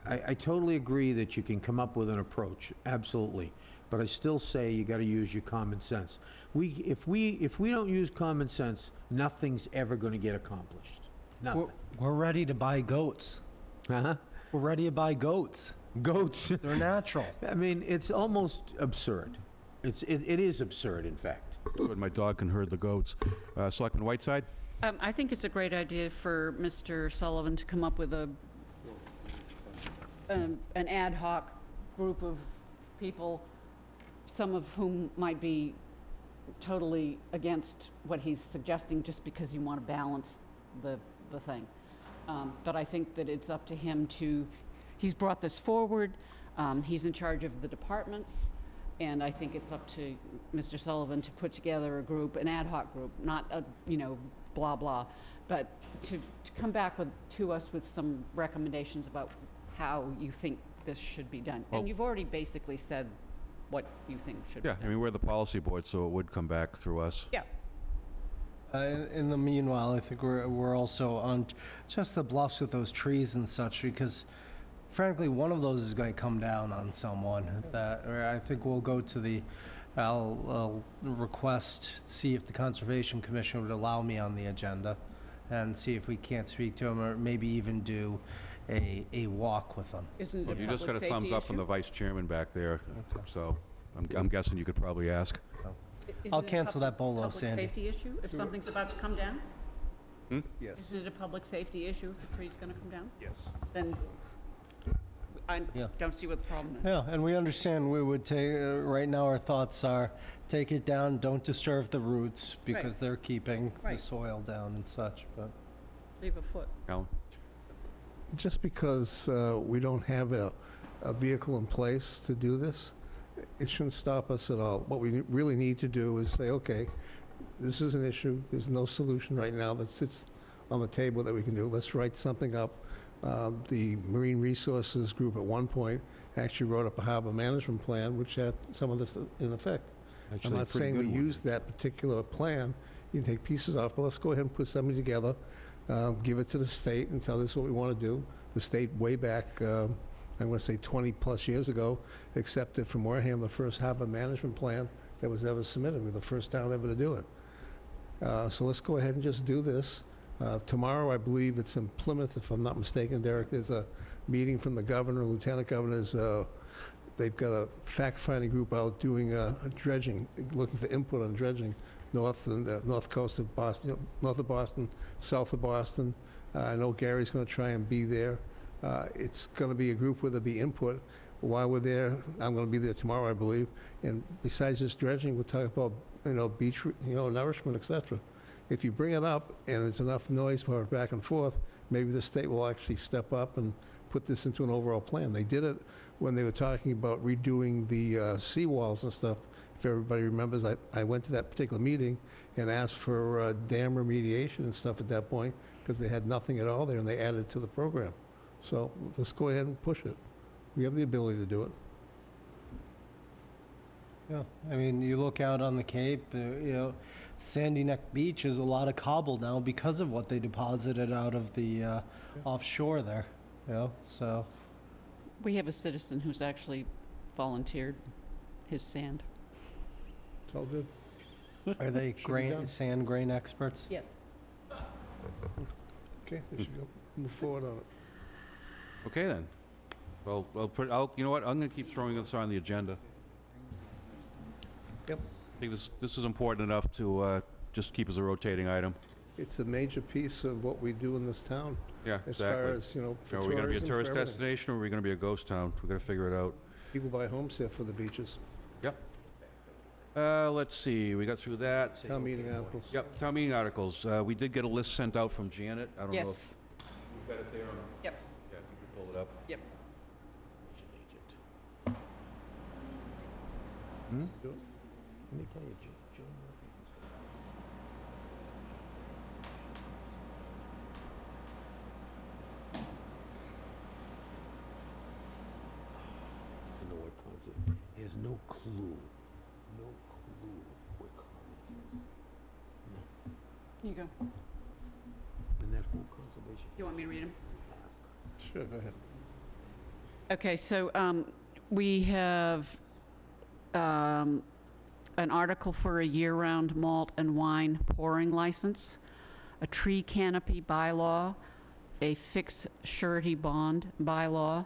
I totally agree that you can come up with an approach, absolutely. But I still say you got to use your common sense. If we don't use common sense, nothing's ever going to get accomplished. Nothing. We're ready to buy goats. Uh-huh. We're ready to buy goats. Goats. They're natural. I mean, it's almost absurd. It is absurd, in fact. Good, my dog can herd the goats. Selectman Whiteside? I think it's a great idea for Mr. Sullivan to come up with an ad hoc group of people, some of whom might be totally against what he's suggesting just because you want to balance the thing. But I think that it's up to him he's brought this forward, he's in charge of the departments, and I think it's up to Mr. Sullivan to put together a group, an ad hoc group, not a, blah, blah, but to come back to us with some recommendations about how you think this should be done. Well, and you've already basically said what you think should be done. Yeah, I mean, we're the policy board, so it would come back through us. Yeah. In the meanwhile, I think we're also on just the bluffs with those trees and such, because frankly, one of those is going to come down on someone. I think we'll go to I'll request, see if the Conservation Commission would allow me on the agenda, and see if we can't speak to them, or maybe even do a walk with them. Isn't it a You just got a public thumbs safety up from the issue? vice chairman back there, so I'm guessing you could probably ask. Isn't I'll it a cancel that bolo, Sandy. Public safety issue if something's about to come down? Yes. Isn't it a public safety issue if the tree's gonna come down? Yes. Then I Yeah. don't see what the problem is. Yeah, and we understand we would take, right now our thoughts are, take it down, don't disturb the roots, because they're keeping the Right. soil down and such, but. Leave a foot. Alan? Just because we don't have a vehicle in place to do this, it shouldn't stop us at all. What we really need to do is say, okay, this is an issue, there's no solution right now that sits on the table that we can do. Let's write something up. The Marine Resources Group at one point actually wrote up a harbor management plan, which had some of this in effect. Actually, I'm a not pretty saying we good one. use that particular plan. You can take pieces off, but let's go ahead and put something together, give it to the state and tell this what we want to do. The state way back, I'm going to say 20-plus years ago, accepted from Wareham the first harbor management plan that was ever submitted. We're the first town ever to do it. So let's go ahead and just do this. Tomorrow, I believe it's in Plymouth, if I'm not mistaken, Derek, there's a meeting from the governor, lieutenant governors. They've got a fact-finding group out doing dredging, looking for input on dredging, north coast of Boston, north of Boston, south of Boston. I know Gary's going to try and be there. It's going to be a group where there'll be input. While we're there, I'm going to be there tomorrow, I believe. And besides just dredging, we'll talk about, beach, nourishment, et cetera. If you bring it up and there's enough noise for it back and forth, maybe the state will actually step up and put this into an overall plan. They did it when they were talking about redoing the seawalls and stuff. If everybody remembers, I went to that particular meeting and asked for dam remediation and stuff at that point because they had nothing at all there and they added it to the program. So let's go ahead and push it. We have the ability to do it. Yeah, I mean, you look out on the Cape, Sandy Neck Beach is a lot of cobble now because of what they deposited out of the offshore there, so. We have a citizen who's actually volunteered his sand. It's all good. Are they Should be done. sand grain experts? Yes. Okay, we should go move forward on it. Okay, then. Well, you know what, I'm going to keep throwing this on the agenda. Yep. I think this is important enough to just keep as a rotating item. It's a major piece of what we do in this town. Yeah, As far exactly. as, for Are we going to be a tourism, for tourist everything. destination, or are we going to be a ghost town? We've got to figure it out. People buy homes here for the beaches. Yep. Let's see, we got through that. Town meeting articles. Yep, town meeting articles. We did get a list sent out from Janet. I don't know Yes. if you've got it there or not. Yep. Yeah, if you could pull it up. Yep. Let me tell you, Joe Murphy. You know what concept? He has no clue what common sense is. Here you go. And that whole conservation. You want me to read them? Sure, go ahead. Okay, so we have an article for a year-round malt and wine pouring license, a tree canopy bylaw, a fixed surety bond bylaw,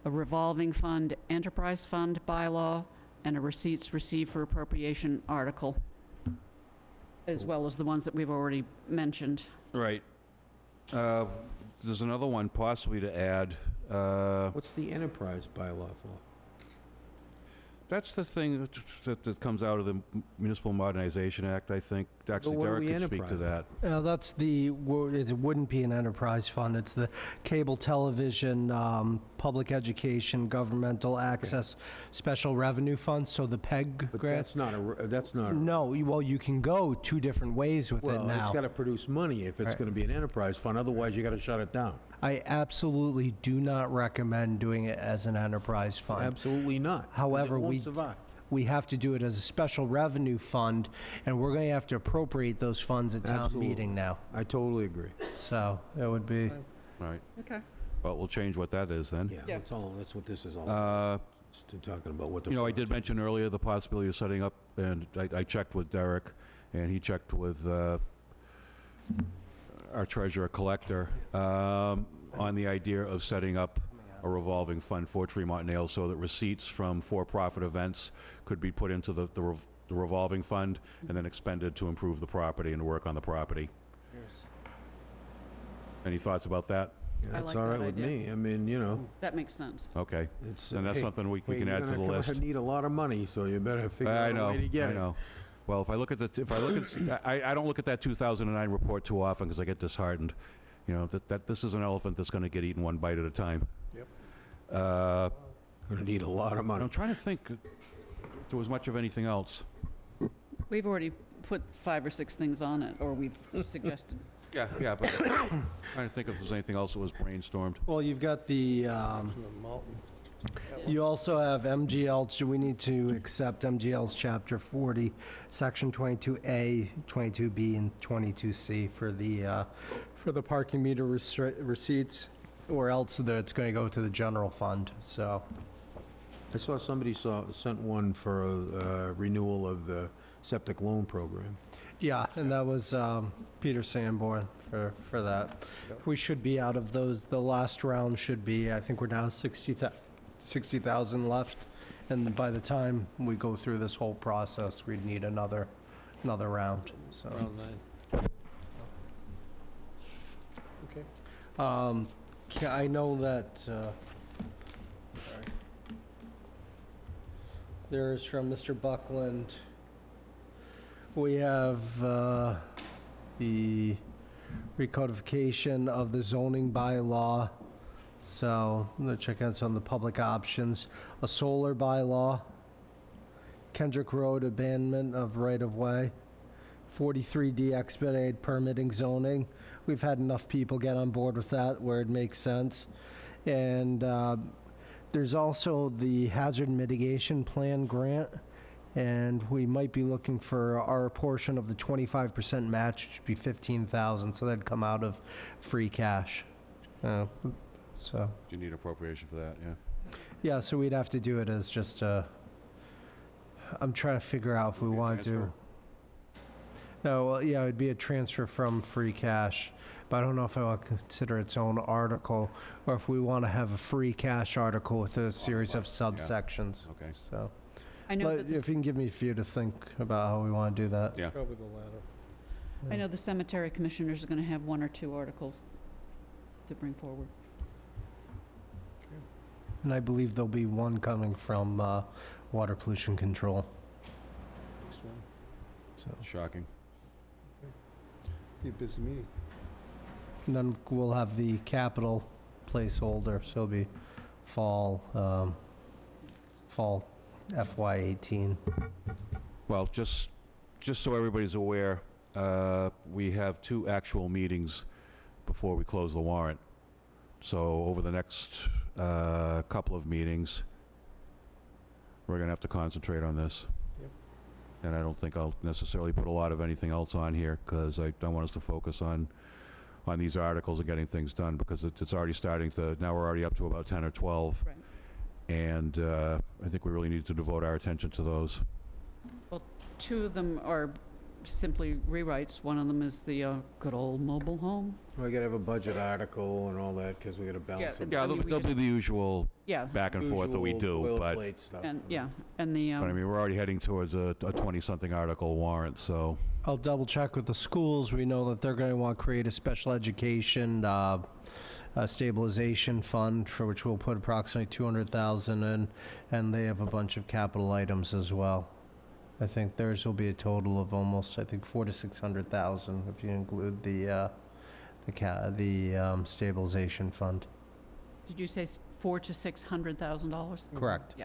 a revolving fund enterprise fund bylaw, and a receipts received for appropriation article, as well as the ones that we've already mentioned. Right. There's another one possibly to add. What's the enterprise bylaw for? That's the thing that comes out of the Municipal Modernization Act, I think. Actually, what are Derek we could speak to enterprising? that. That's it wouldn't be an enterprise fund, it's the cable television, public education, governmental access, special revenue fund, so the PEG But grants. that's not. No, well, you can go two different ways with it Well, now. it's got to produce money if it's Right. going to be an enterprise fund, otherwise you got to shut it down. I absolutely do not recommend doing it as an enterprise fund. Absolutely not. 'cause However, it won't we survive. we have to do it as a special revenue fund, and we're going to have to appropriate those funds at town Absolutely. meeting now. I totally agree. So that would be. Right. Okay. Well, we'll change what that is then. Yeah, Yeah. that's what this is all about. Still talking about what the. I did mention earlier the possibility of setting up, and I checked with Derek, and he checked with our treasurer collector on the idea of setting up a revolving fund for Tremont Nail so that receipts from for-profit events could be put into the revolving fund and then expended to improve the property and work on the property. Any thoughts about that? Yeah, I That's like all that right with idea. me. I mean, you know, That makes sense. Okay, it's... and that's hey, something we hey, can add to the You're list. gonna need a lot of money, so you better figure I out know, a way to get I it. know. Well, if I look at, I don't look at that 2009 report too often because I get disheartened. You know, that this is an elephant that's going to get eaten one bite at a time. Yep. Gonna need a lot of money. I'm trying to think if there was much of anything else. We've already put 5 or 6 things on it, or we've suggested. Yeah, but trying to think if there's anything else that was brainstormed. Well, you've got the, The Malton. you also have MGL, we need to accept MGL's Chapter 40, Section 22A, 22B, and 22C for the parking meter receipts, or else that's going to go to the general fund, so. I saw somebody sent one for a renewal of the septic loan program. Yeah, and that was Peter Sanborn for that. We should be out of those, the last round should be, I think we're down 60,000 left, and by the time we go through this whole process, we'd need another round, so. Round 9. Okay. Yeah, I know that, sorry. There's from Mr. Buckland, we have the recodification of the zoning bylaw. So I'm gonna check out some of the public options. A solar bylaw, Kendrick Road abandonment of right-of-way, 43D expedited permitting zoning. We've had enough people get on board with that where it makes sense. And there's also the hazard mitigation plan grant, and we might be looking for our portion of the 25% match, which would be 15,000, so that'd come out of free cash. So, Do you need appropriation for that? Yeah. yeah, so we'd have to do it as just I'm trying to figure out if we Would be a want to do. transfer? No, well, yeah, it'd be a transfer from free cash, but I don't know if I want to consider its own article, or if we want to have a free cash article with a series of subsections. Okay. So, I know but that the if you can give me a few to think about how we want to do that. Yeah. Probably the latter. I know the cemetery commissioners are going to have 1 or 2 articles to bring forward. And I believe there'll be one coming from water pollution control. Next one. So, Shocking. Be a busy meeting. and then we'll have the capital placeholder, so it'll be fall FY18. Well, just so everybody's aware, we have 2 actual meetings before we close the warrant. So over the next couple of meetings, we're going to have to concentrate on this. Yep. And I don't think I'll necessarily put a lot of anything else on here, because I don't want us to focus on these articles and getting things done, because it's already starting to, now we're already up to about 10 or 12. Right. And I think we really need to devote our attention to those. Well, 2 of them are simply rewrites. One of them is the good old mobile home. We gotta have a budget article and all that, because we gotta balance it. Yeah, I mean, there'll be the usual Yeah, back and forth that we do, but Boilerplate stuff. and, yeah, and the, I mean, we're already heading towards a 20-something article warrant, so. I'll double check with the schools. We know that they're going to want to create a special education stabilization fund, for which we'll put approximately 200,000 in, and they have a bunch of capital items as well. I think theirs will be a total of almost, I think, 400,000 to 600,000 if you include the stabilization fund. did you say $400,000 to $600,000? Correct. Yeah.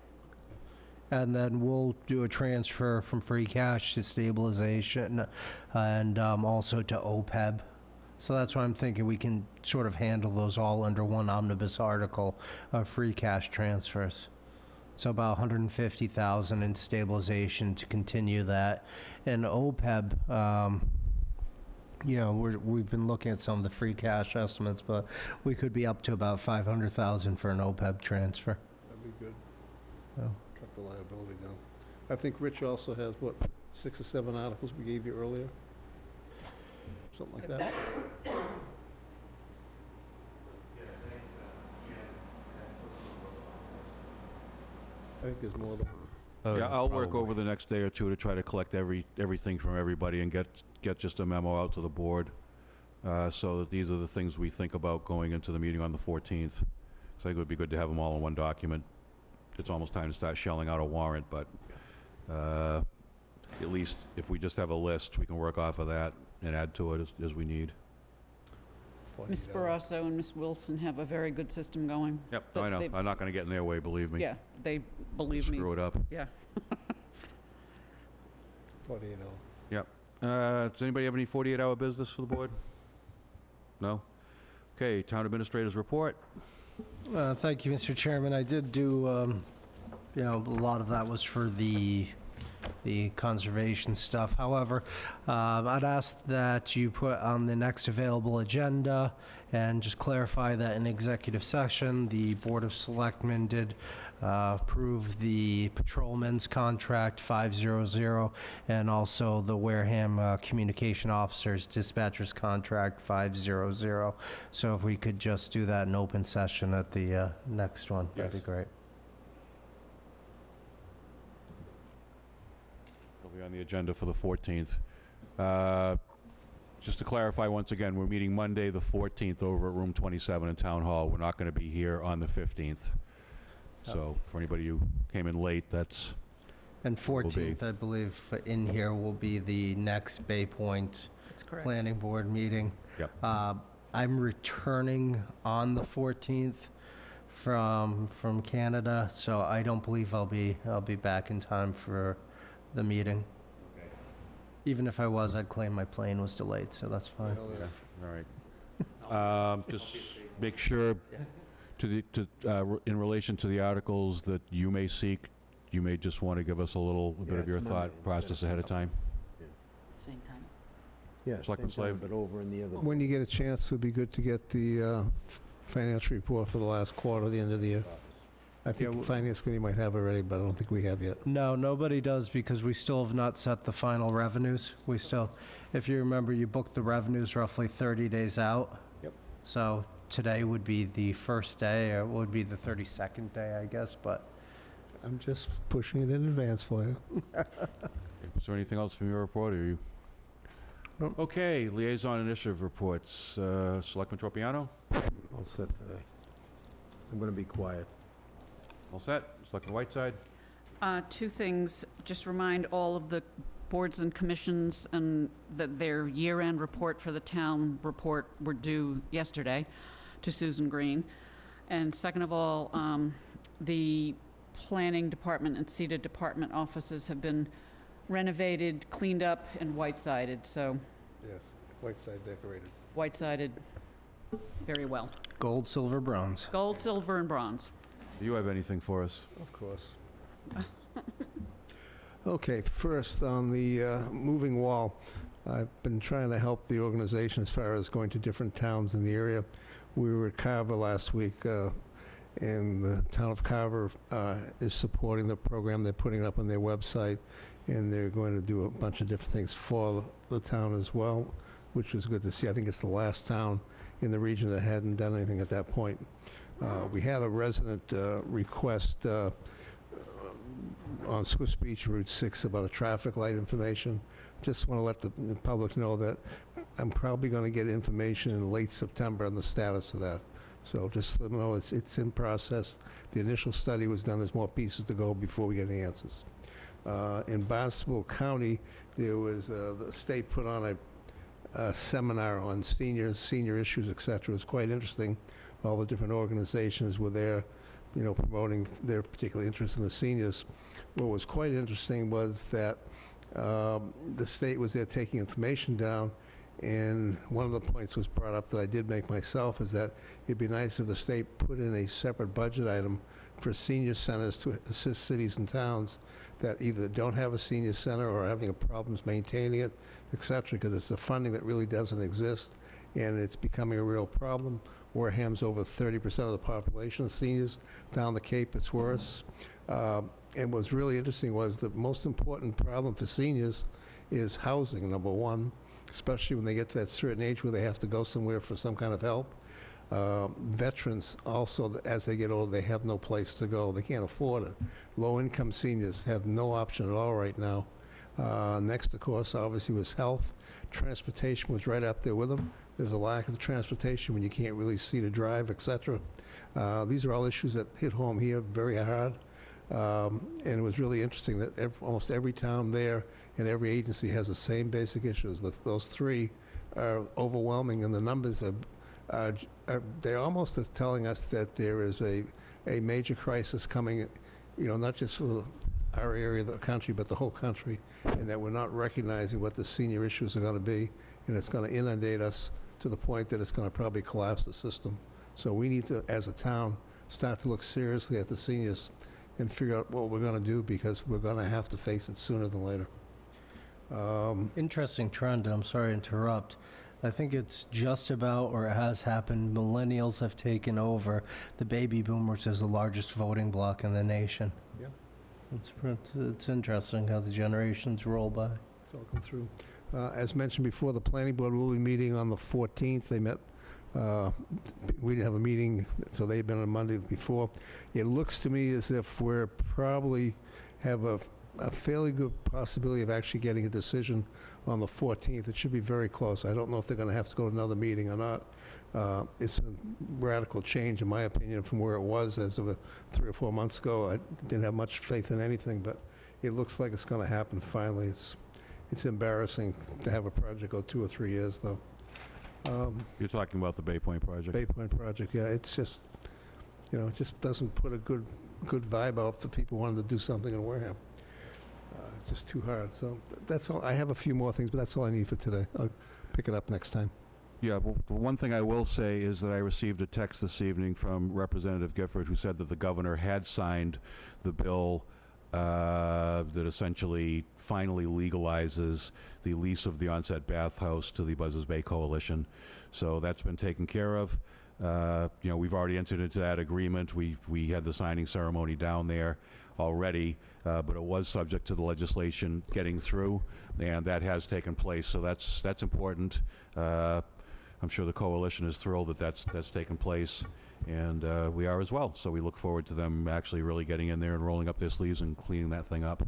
And then we'll do a transfer from free cash to stabilization and also to OPEB. So that's why I'm thinking we can sort of handle those all under one omnibus article of free cash transfers. So about 150,000 in stabilization to continue that. And OPEB, you know, we've been looking at some of the free cash estimates, but we could be up to about 500,000 for an OPEB transfer. That'd be good. So. Cut the liability down. I think Rich also has, what, 6 or 7 articles we gave you earlier? Something like that? I think there's more than Yeah, I'll work over the next day or 2 to try to collect everything from everybody and get just a memo out to the board. so that these are the things we think about going into the meeting on the 14th. So I think it would be good to have them all in one document. It's almost time to start shelling out a warrant, but at least if we just have a list, we can work off of that and add to it as we need. Ms. Barrasso and Ms. Wilson have a very good system going. Yep, But I know. they've- I'm not going to get in their way, believe me. Yeah, they believe me. Screw it up. Yeah. 48 hour. Yep. Does anybody have any 48-hour business for the board? No? Okay, town administrators report. Thank you, Mr. Chairman. I did do, a lot of that was for the conservation stuff. However, I'd ask that you put on the next available agenda and just clarify that in executive session, the Board of Selectmen did approve the patrolman's contract 500 and also the Wareham communication officers dispatcher's contract 500. So if we could just do that in open session at the next one, that'd be Yes. great. It'll be on the agenda for the 14th. Just to clarify once again, we're meeting Monday, the 14th, over at Room 27 in Town Hall. We're not going to be here on the 15th. So for anybody who came in late, that's... And will be- 14th, I believe, in here will be the next Bay Point That's correct. Planning Board meeting. Yep. I'm returning on the 14th from Canada, so I don't believe I'll be back in time for the meeting. Even if I was, I'd claim my plane was delayed, so that's fine. Okay, all right. Just make sure in relation to the articles that you may seek, you may just want to give us a bit of your thought process ahead of time. Same time. Yeah, Selectman same time, Slave. but over in the other. When you get a chance, it'd be good to get the financial report for the last quarter, the end of the year. I think the Finance Committee might have already, but I don't think we have yet. No, nobody does because we still have not set the final revenues. We still, if you remember, you booked the revenues roughly 30 days out. Yep. So today would be the first day, or it would be the 32nd day, I guess, but I'm just pushing it in advance for you. Is there anything else from your report, or you? Okay, liaison initiative reports. Selectman Tropiano? All set today. I'm going to be quiet. All set? Selectman Whiteside? Two things, just remind all of the boards and commissions and that their year-end report for the town report were due yesterday to Susan Green. And second of all, the planning department and CETA department offices have been renovated, cleaned up, and white-sided, so Yes, Whiteside decorated. white-sided very well. gold, silver, bronze. Gold, silver, and bronze. Do you have anything for us? Of course. Okay, first on the moving wall. I've been trying to help the organization as far as going to different towns in the area. We were at Carver last week, and the town of Carver is supporting the program. They're putting it up on their website, and they're going to do a bunch of different things for the town as well, which was good to see. I think it's the last town in the region that hadn't done anything at that point. We had a resident request on Swiss Beach Route 6 about a traffic light information. Just want to let the public know that I'm probably going to get information in late September on the status of that. So just let them know it's in process. The initial study was done. There's more pieces to go before we get any answers. In Barnstable County, there was the state put on a seminar on senior issues, et cetera. It was quite interesting. All the different organizations were there, promoting their particular interest in the seniors. What was quite interesting was that the state was there taking information down, and one of the points was brought up that I did make myself, is that it'd be nice if the state put in a separate budget item for senior centers to assist cities and towns that either don't have a senior center or are having problems maintaining it, et cetera, because it's the funding that really doesn't exist, and it's becoming a real problem. Wareham's over 30% of the population of seniors. Down the Cape, it's worse. And what's really interesting was the most important problem for seniors is housing, number one, especially when they get to that certain age where they have to go somewhere for some kind of help. Veterans also, as they get older, they have no place to go. They can't afford it. Low-income seniors have no option at all right now. Next, of course, obviously was health. Transportation was right up there with them. There's a lack of transportation when you can't really see to drive, etc. These are all issues that hit home here very hard. And it was really interesting that almost every town there and every agency has the same basic issues. Those three are overwhelming, and the numbers are they're almost as telling us that there is a major crisis coming, not just for our area of the country, but the whole country, and that we're not recognizing what the senior issues are going to be, and it's going to inundate us to the point that it's going to probably collapse the system. So we need to, as a town, start to look seriously at the seniors and figure out what we're going to do, because we're going to have to face it sooner than later. Interesting trend, and I'm sorry to interrupt. I think it's just about, or it has happened, millennials have taken over the baby boomers as the largest voting bloc in the nation. Yeah. It's interesting how the generations roll by. It's all come through. As mentioned before, the planning board will be meeting on the 14th. They met, we didn't have a meeting, so they've been on Monday before. It looks to me as if we're probably have a fairly good possibility of actually getting a decision on the 14th. It should be very close. I don't know if they're going to have to go to another meeting or not. It's a radical change, in my opinion, from where it was as of 3 or 4 months ago. I didn't have much faith in anything, but it looks like it's going to happen finally. It's embarrassing to have a project go 2 or 3 years, though. You're talking about the Bay Point project? Bay Point project, yeah. It's just, it just doesn't put a good vibe out for people wanting to do something in Wareham. It's just too hard. So that's all. I have a few more things, but that's all I need for today. I'll pick it up next time. Yeah, well, the one thing I will say is that I received a text this evening from Representative Gifford, who said that the governor had signed the bill that essentially finally legalizes the lease of the Onset Bathhouse to the Buzzards Bay Coalition. So that's been taken care of. We've already entered into that agreement. We had the signing ceremony down there already, but it was subject to the legislation getting through, and that has taken place. So that's important. I'm sure the coalition is thrilled that that's taken place, and we are as well. So we look forward to them actually really getting in there and rolling up their sleeves and cleaning that thing up.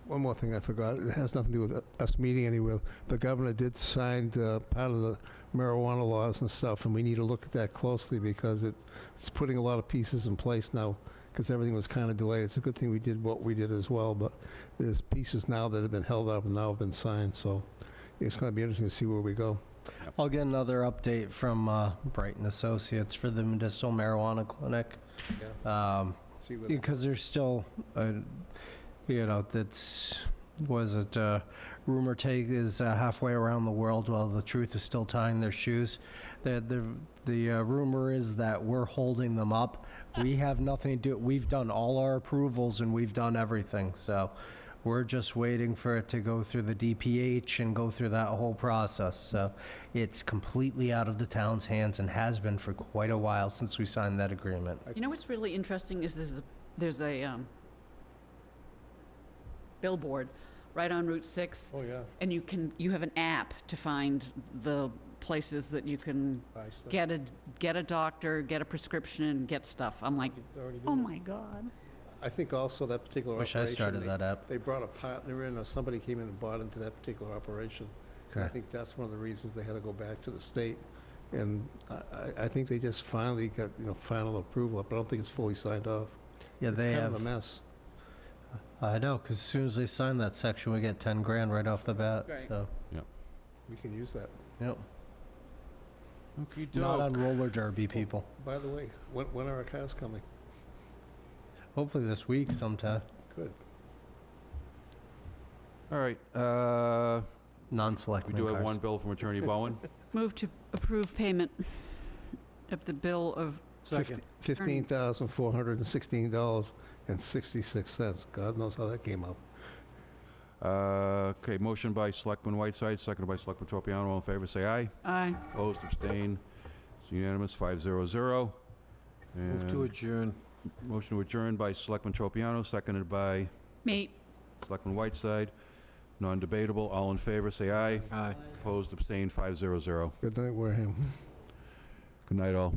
One more thing I forgot. It has nothing to do with us meeting anywhere. The governor did sign part of the marijuana laws and stuff, and we need to look at that closely, because it's putting a lot of pieces in place now, because everything was kind of delayed. It's a good thing we did what we did as well, but there's pieces now that have been held up and now have been signed, so it's going to be interesting to see where we go. I'll get another update from Brighton Associates for the medicinal marijuana clinic. Because there's still, rumor is halfway around the world while the truth is still tying their shoes. The rumor is that we're holding them up. We have nothing to do. We've done all our approvals and we've done everything. So we're just waiting for it to go through the DPH and go through that whole process. So it's completely out of the town's hands and has been for quite a while since we signed that agreement. You know what's really interesting is there's a billboard right on Route 6. Oh, yeah. And you have an app to find the places that you can get a doctor, get a prescription, and get stuff. I'm like, oh my God. I think also that particular Wish operation, I started that app. they brought a partner in, or somebody came in and bought into that particular operation. And I Okay. think that's one of the reasons they had to go back to the state. And I think they just finally got, final approval, but I don't think it's fully signed off. Yeah, It's they kind have. of a mess. I know, because as soon as they sign that section, we get 10 grand right off the bat. Right. So, We can use that. yep. Okey-doke. Not on roller derby, people. By the way, when are our cars coming? Hopefully this week sometime. Good. All right. We Non-selectmen do have cars. one bill from Attorney Bowen. Move to approve payment of the bill of $15,416.66. God knows how that came up. Okay, motion by Selectman Whiteside, seconded by Selectman Tropiano. All in favor, say aye. Aye. Opposed, abstained. It's unanimous, 5-0-0. Move to And adjourn. motion to adjourn by Selectman Tropiano, seconded by Me. Selectman Whiteside. Non-debatable. All in favor, say aye. Aye. Opposed, abstained, 5-0-0. Good night, Wareham. Good night, all.